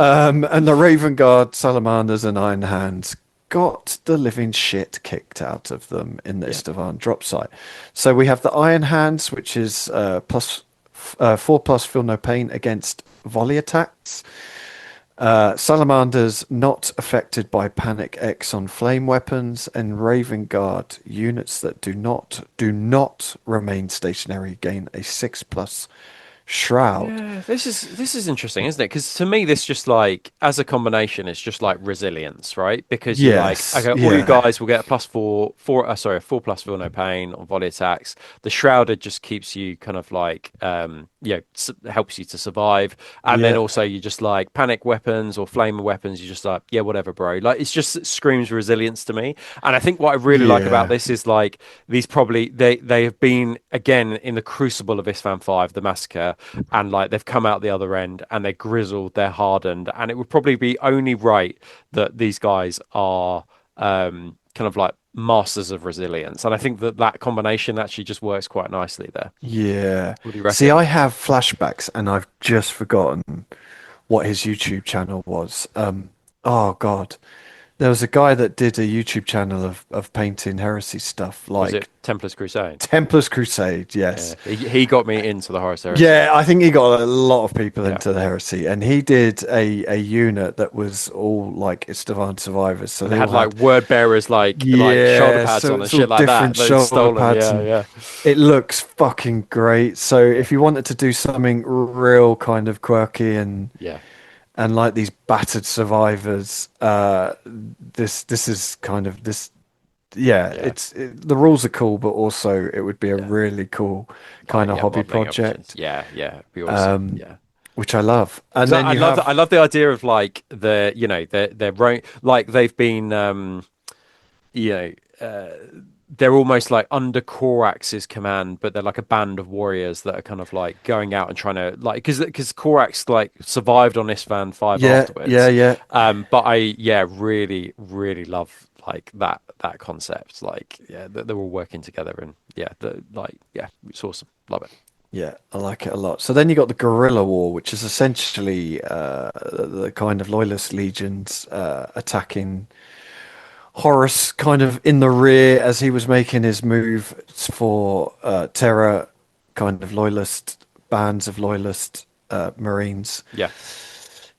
And the Raven Guard, Salamanders, and Iron Hands got the living shit kicked out of them in the Yeah. Istvan drop site. So we have the Iron Hands, which is 4+ feel no pain against volley attacks. Salamanders not affected by Panic X on flame weapons, and Raven Guard units that do not remain stationary gain a 6+ shroud. Yeah, this is interesting, isn't it? Because to me, this just like as a combination, it's just like resilience, right? Because you're like, Yes, okay, all you yeah, guys will get a +4, a 4+ feel no pain on volley attacks. The shrouded just keeps you kind of like, helps you to survive, and then yeah, also you just like panic weapons or flame weapons. You're just like, yeah, whatever, bro. Like it screams resilience to me. And I think what I really like about yeah, this is like these probably they have been again in the crucible of Isfan 5, the massacre, and like they've come out the other end and they're grizzled, they're hardened, and it would probably be only right that these guys are kind of like masters of resilience, and I think that that combination actually just works quite nicely there. yeah. What do you See, reckon? I have flashbacks, and I've just forgotten what his YouTube channel was. Oh God. There was a guy that did a YouTube channel of painting heresy stuff, Was like it Templars Crusade? Templars Crusade. Yeah, Yes. he got me into the Horus Heresy. Yeah, I think he got a lot of people Yeah. into the heresy, and he did a unit that was all like Estevan survivors. So And they they had all like had, word bearers like shoulder yeah, pads so on and it's all shit like that. different They'd shoulder stolen. pads, Yeah, and yeah. it looks fucking great. So if you wanted to do something real kind of quirky Yeah. and like these battered survivors, this is kind of this. Yeah, Yeah. the rules are cool, but also it would be a Yeah. really cool kind of Yeah, hobby modelling options. project, Yeah, yeah. It'd be awesome. Yeah. which I love. And 'Cause then you have, I love the idea of like they're like they've been you know they're almost like under Korax's command, but they're like a band of warriors that are kind of like going out and trying to like because Korax like survived on Isstvan 5 yeah, afterwards. yeah. But I really love like that concept. Like that they're all working together and it's awesome. Love it. Yeah, I like it a lot. So then you got the guerrilla war, which is essentially the kind of loyalist legions attacking Horus kind of in the rear as he was making his move for terror, kind of loyalist bands of loyalist Marines, Yeah.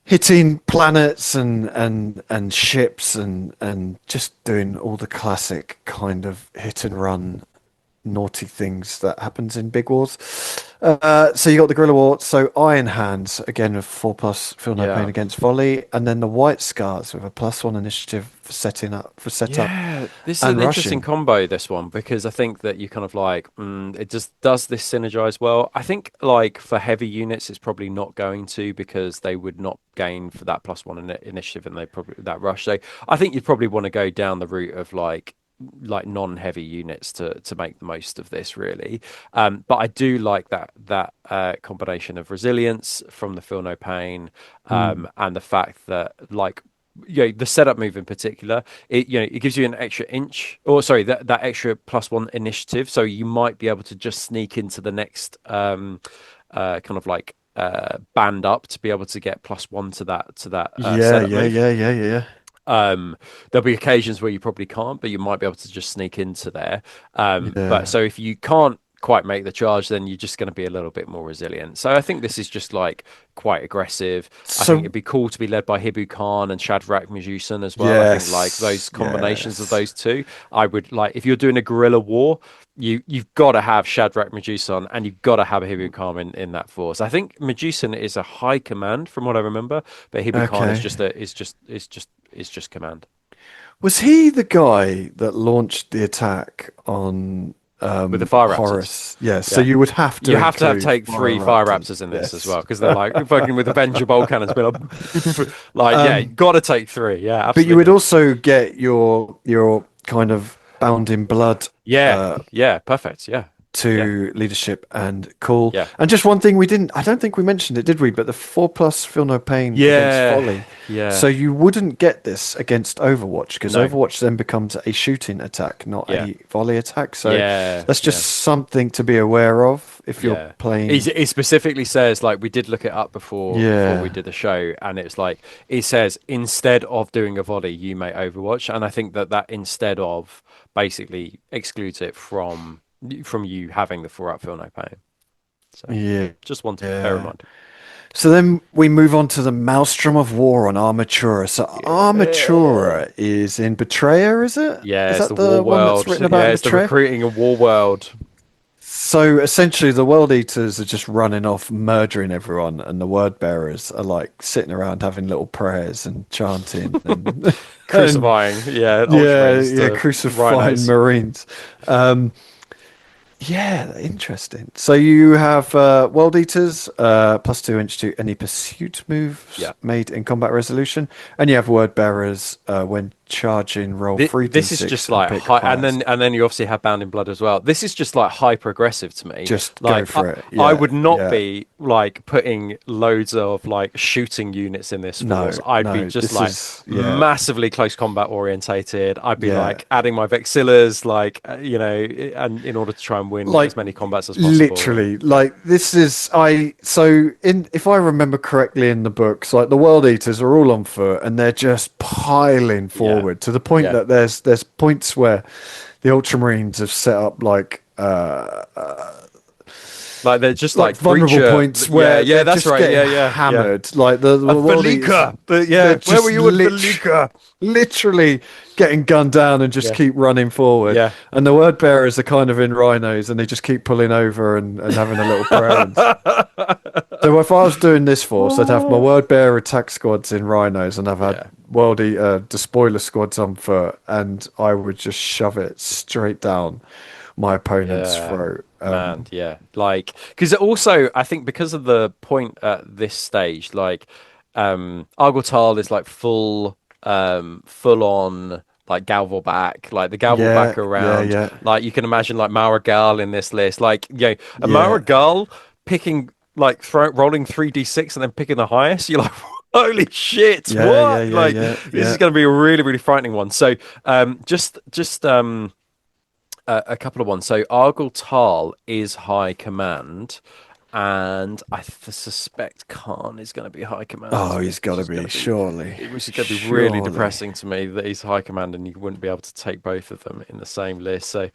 hitting planets and ships and just doing all the classic kind of hit and run naughty things that happens in big wars. So you got the guerrilla war. So Iron Hands again with 4+, feel no pain against volley, and then the White Scars with a +1 initiative for setup. Yeah, this is and an interesting rushing. combo, this one, because I think that you kind of like, it just does this synergize well. I think like for heavy units, it's probably not going to because they would not gain for that +1 initiative and they probably that rush. So I think you'd probably want to go down the route of like non-heavy units to make the most of this really, but I do like that combination of resilience from the feel no pain, and the fact that like the setup move in particular, it gives you an extra inch, or sorry, that extra +1 initiative, so you might be able to just sneak into the next kind of like band up to be able to get +1 to that setup move. Yeah. There'll be occasions where you probably can't, but you might be able to just sneak into there. Yeah. But so if you can't quite make the charge, then you're just going to be a little bit more resilient. So I think this is just like quite aggressive. I think it'd be cool to be led by Hibu Khan and Shadrach Medusan as well. I think like those combinations of those two, I would like if you're doing a guerrilla war, you've got to have Shadrach Medusan and you've got to have a Hibu Khan in that force. I think Medusan is a high command from what I remember, but Hibu Khan is just command. Was he the guy that launched the attack on With the fire raptors? Horus? Yes. So you would have to. You have to include take 3 fire raptors in this as well because they're like fucking with Avenger bolt cannons. You got to take 3. Yeah, absolutely. But you would also get your kind of bound in blood. Perfect. Yeah. To leadership and cool. Yeah. And just one thing I don't think we mentioned it, did we? But the 4+ feel no pain against volley. Yeah. So you wouldn't get this against Overwatch because Overwatch then becomes a shooting attack, not a volley attack. So that's just something to be aware of if you're playing. It specifically says, like, we did look it up before we did the show, and it's like, it says, instead of doing a volley, you may Overwatch. And I think that instead of basically excludes it from you having the 4+ feel no pain. So just want to bear in mind. So then we move on to the Maelstrom of War on Armatura. So Armatura is in Betrayer, is it? Yeah, is it's that the War one World. that's written about it's the Betrayer? recruiting a War World. So essentially the World Eaters are just running off, murdering everyone, and the Word Bearers are like sitting around having little prayers and chanting and crucifying, crucifying rhinos. Marines. Yeah, interesting. So you have World Eaters, +2 inch to any pursuit moves made in combat resolution, and you have Word Bearers when charging, roll 3d6. This is just like high, and then you obviously have Bound in Blood as well. This is just like hyper aggressive to me. Just like, go for it. I would not be like putting loads of like shooting units in this force. I'd be just like massively close combat orientated. I'd be like adding my Vexillas, like and in order to try and win as many combats as possible. Literally, like this is if I remember correctly in the books, like the World Eaters are all on foot and they're just piling forward forward to the point that there's points where the Ultramarines have set up like they're just like vulnerable points where they're that's just right. getting Yeah. hammered. Like the world eaters, they're Where were just you at Velika? literally getting gunned down and just keep running forward. Yeah. And the word bearers are kind of in rhinos and they just keep pulling over and having a little prayer. So if I was doing this force, I'd have my word bearer attack squads in rhinos and I've had world eater despoiler squads on foot, and I would just shove it straight down my opponent's throat. Like, because also I think because of the point at this stage, like Argotal is like full on like Galvorback, like the Galvorback around. Like you can imagine like Maragal in this list, like a Maragal picking like rolling 3d6 and then picking the highest. You're like, holy shit, what? This is going to be a really, really frightening one. So just a couple of ones. So Argel Tal is high command, and I suspect Khan is going to be high command. Oh, he's got to be, surely. Which is going to be really depressing to me that he's high command and you wouldn't be able to take both of them in the same list. So,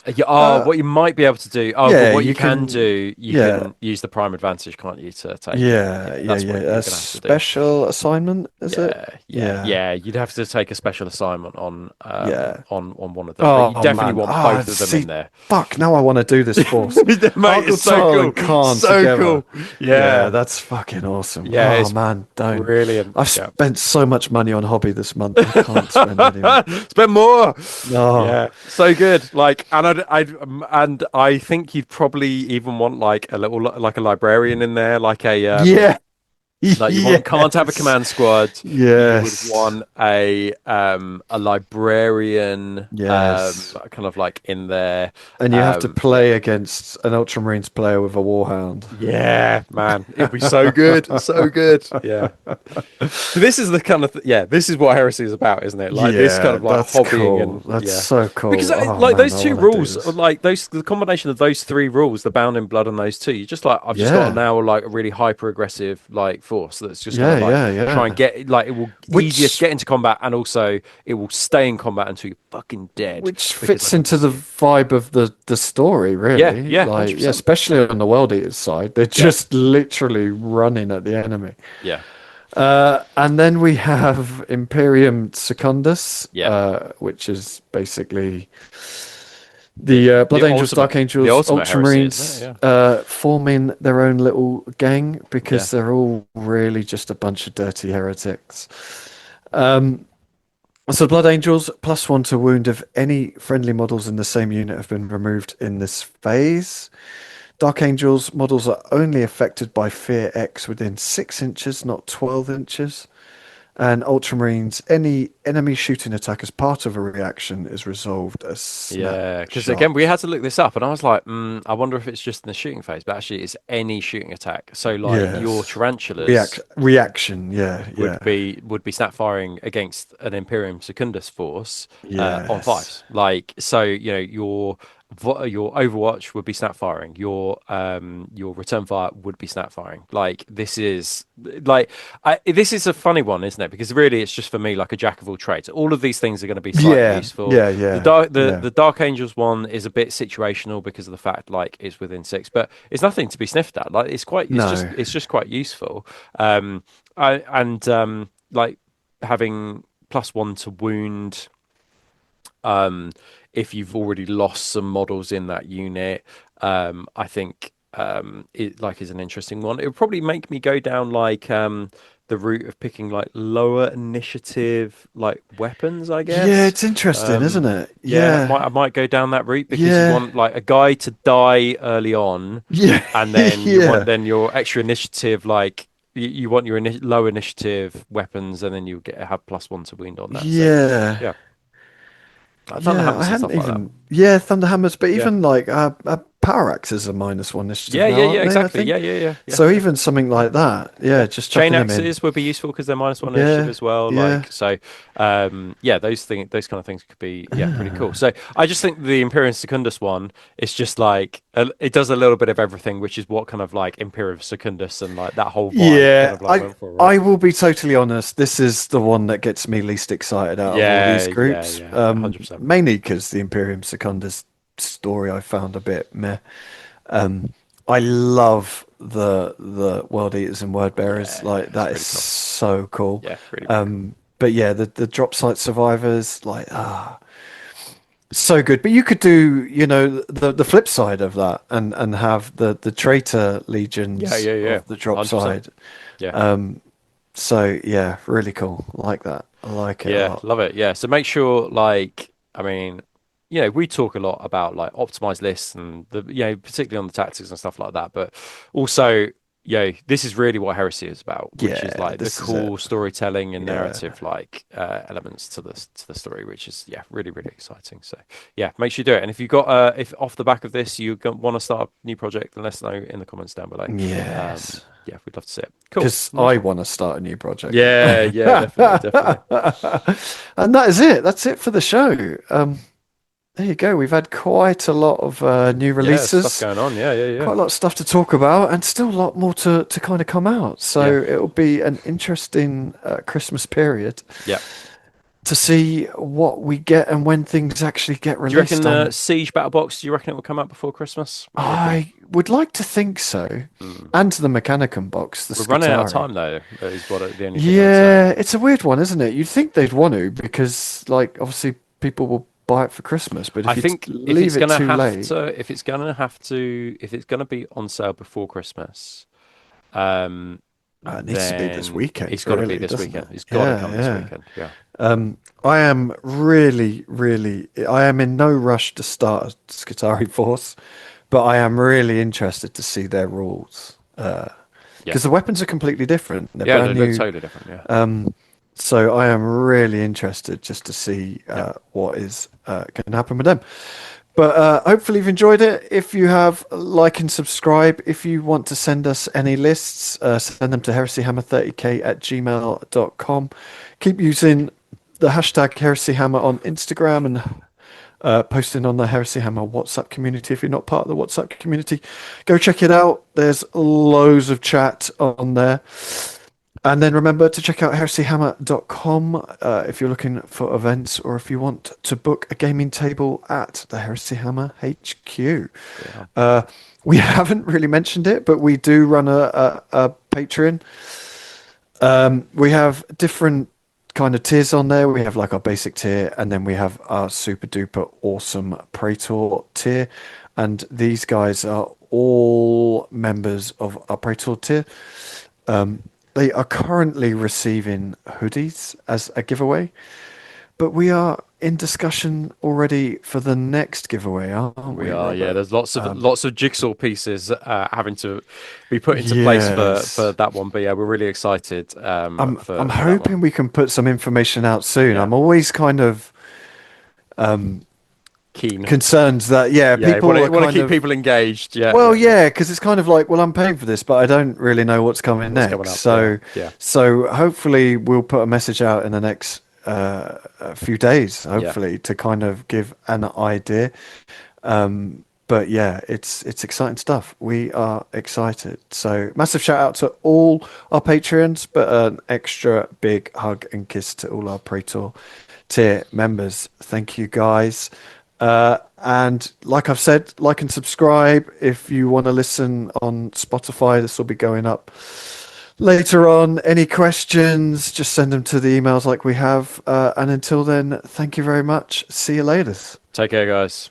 what you might be able to do, what you can do, you can use the prime advantage, can't you, to take a special assignment, is it? Yeah, you'd have to take a special assignment on one of them. Oh, but you definitely want both of them in there. Fuck, now I want to do this force. Mate, it's so cool. So cool. Yeah, that's fucking awesome. Yeah, oh man, don't. Brilliant. I've spent so much money on hobby this month. I can't spend any more. Spend more. No. Yeah, so good. Like, and I think you'd probably even want like a little like a librarian in there, like a like you can't have a command squad. Yes. You would want a librarian. Kind of like in there. And you have to play against an Ultramarines player with a Warhound. Yeah, man, it'd be so good, so good. Yeah. So this is the kind of this is what Heresy is about, isn't it? Like this kind of like hobbying and that's so cool. Because those two rules, like the combination of those three rules, the bound in blood and those two, you just like I've just got now like a really hyper aggressive like force that's just gonna try and get like it will easiest get into combat, and also it will stay in combat until you're fucking dead, which fits into the vibe of the story, really. Especially on the World Eaters side, they're just literally running at the enemy. And then we have Imperium Secundus, which is basically the Blood Angels, Dark Angels, Ultramarines forming their own little gang because they're all really just a bunch of dirty heretics. So Blood Angels, +1 to wound if any friendly models in the same unit have been removed in this phase. Dark Angels models are only affected by Fear X within 6 inches, not 12 inches. And Ultramarines, any enemy shooting attack as part of a reaction is resolved as snapshot. Because again, we had to look this up, and I was like, I wonder if it's just in the shooting phase, but actually it's any shooting attack. So like your tarantulas reaction, would be snap firing against an Imperium Secundus force on 5s. Like so, your Overwatch would be snap firing. Your return fire would be snap firing. Like this is this is a funny one, isn't it? Because really, it's just for me like a jack of all trades. All of these things are going to be slightly useful. The Dark Angels one is a bit situational because of the fact like it's within 6, but it's nothing to be sniffed at. Like it's just quite useful. Like having +1 to wound. If you've already lost some models in that unit, I think it like is an interesting one. It would probably make me go down like the route of picking like lower initiative like weapons, I guess. Yeah, it's interesting, isn't it? I might go down that route because you want like a guy to die early on, and then you want then your extra initiative like. You want your low initiative weapons, and then you have +1 to wound on that. Thunderhammers I hadn't even. Thunderhammers, but even like a power axes are -1 initiative Yeah, now, yeah, aren't yeah, they, I exactly. think? Yeah. So even something like that, just Chain chucking them in. axes would be useful because they're -1 initiative Yeah, as well. yeah. Like so, those kind of things could be pretty cool. So I just think the Imperium Secundus one is just like it does a little bit of everything, which is what kind of like Imperium Secundus and like that whole vibe kind Yeah, of like went for, right? I will be totally honest. This is the one that gets me least excited out of all these groups. 100%. Mainly because the Imperium Secundus story I found a bit meh. I love the World Eaters and Word Bearers. Yeah, Like it's that is really cool. so cool. Yeah, really, really cool. But yeah, the drop site survivors, like so good. But you could do, the flip side of that and have the traitor legions Yeah. of the drop 100%. side. Yeah. So yeah, really cool. I like that. I like it a Yeah, lot. love it. Yeah. So make sure, like, I mean, we talk a lot about like optimized lists and particularly on the tactics and stuff like that. But also, this is really what Heresy is about, which is Yeah, like the this is it. cool storytelling and Yeah. narrative, like elements to the story, which is really, really exciting. So yeah, make sure you do it. And if you got if off the back of this you want to start a new project, then let us know in the comments down below. Yes. Yeah, we'd love to see it. Cool. Because Nice I one. want to start a new project. Yeah, definitely. And that is it. That's it for the show. There you go. We've had quite a lot of new Yeah, stuff releases, going on. Yeah. quite a lot of stuff to talk about, and still a lot more to kind of come out. Yeah. So it'll be an interesting Christmas period Yeah. to see what we get and when things actually get Do you released. reckon Siege Battle Box? Do you reckon it will come out before Christmas? What do you reckon? I would like to think so. Mm. And the Mechanicum box, the We're running out of skitarii. time though. Is what the only thing I'd Yeah, say. it's a weird one, isn't it? You'd think they'd want to because, like, obviously people will buy it for Christmas, but I if you think if leave it's it gonna too have late, to, if it's gonna be on sale before Christmas, um, it needs to be this then weekend. it's got to be Really, this doesn't weekend. it? It's got to Yeah, come this yeah. weekend. Yeah. I am really, really, I am in no rush to start a Skitarii force, but I am really interested to see their rules because the weapons are completely different. They're Yeah, they brand look new. totally different. Yeah. So I am really interested just to see what is going to happen with them. But hopefully you've enjoyed it. If you have, like and subscribe. If you want to send us any lists, send them to heresyhammer30k@gmail.com. Keep using the hashtag heresyhammer on Instagram and posting on the Heresy Hammer WhatsApp community. If you're not part of the WhatsApp community, go check it out. There's loads of chat on there. And then remember to check out heresyhammer.com if you're looking for events or if you want to book a gaming table at the Heresy Hammer HQ. Yeah. We haven't really mentioned it, but we do run a Patreon. We have different kind of tiers on there. We have like our basic tier, and then we have our super duper awesome Praetor tier. And these guys are all members of our Praetor tier. They are currently receiving hoodies as a giveaway, but we are in discussion already for the next giveaway, aren't we? We are, yeah. Robert? There's lots of jigsaw pieces having to be put into place for that one. But yeah, we're really excited. I'm for that hoping one. we can put some information out soon. Yeah. I'm always kind of Keen. concerned that people want to kind keep of, people engaged. Yeah. well, yeah, because it's kind of like, well, I'm paying for this, but I don't really know what's coming What's next. coming up, So, yeah. so hopefully we'll put a message out in the next a few days, hopefully, to kind of give an idea. But yeah, it's exciting stuff. We are excited. So massive shout out to all our Patreons, but an extra big hug and kiss to all our Praetor tier members. Thank you, guys. And like I've said, like and subscribe if you want to listen on Spotify. This will be going up later on. Any questions, just send them to the emails like we have. And until then, thank you very much. See you later. Take care, guys.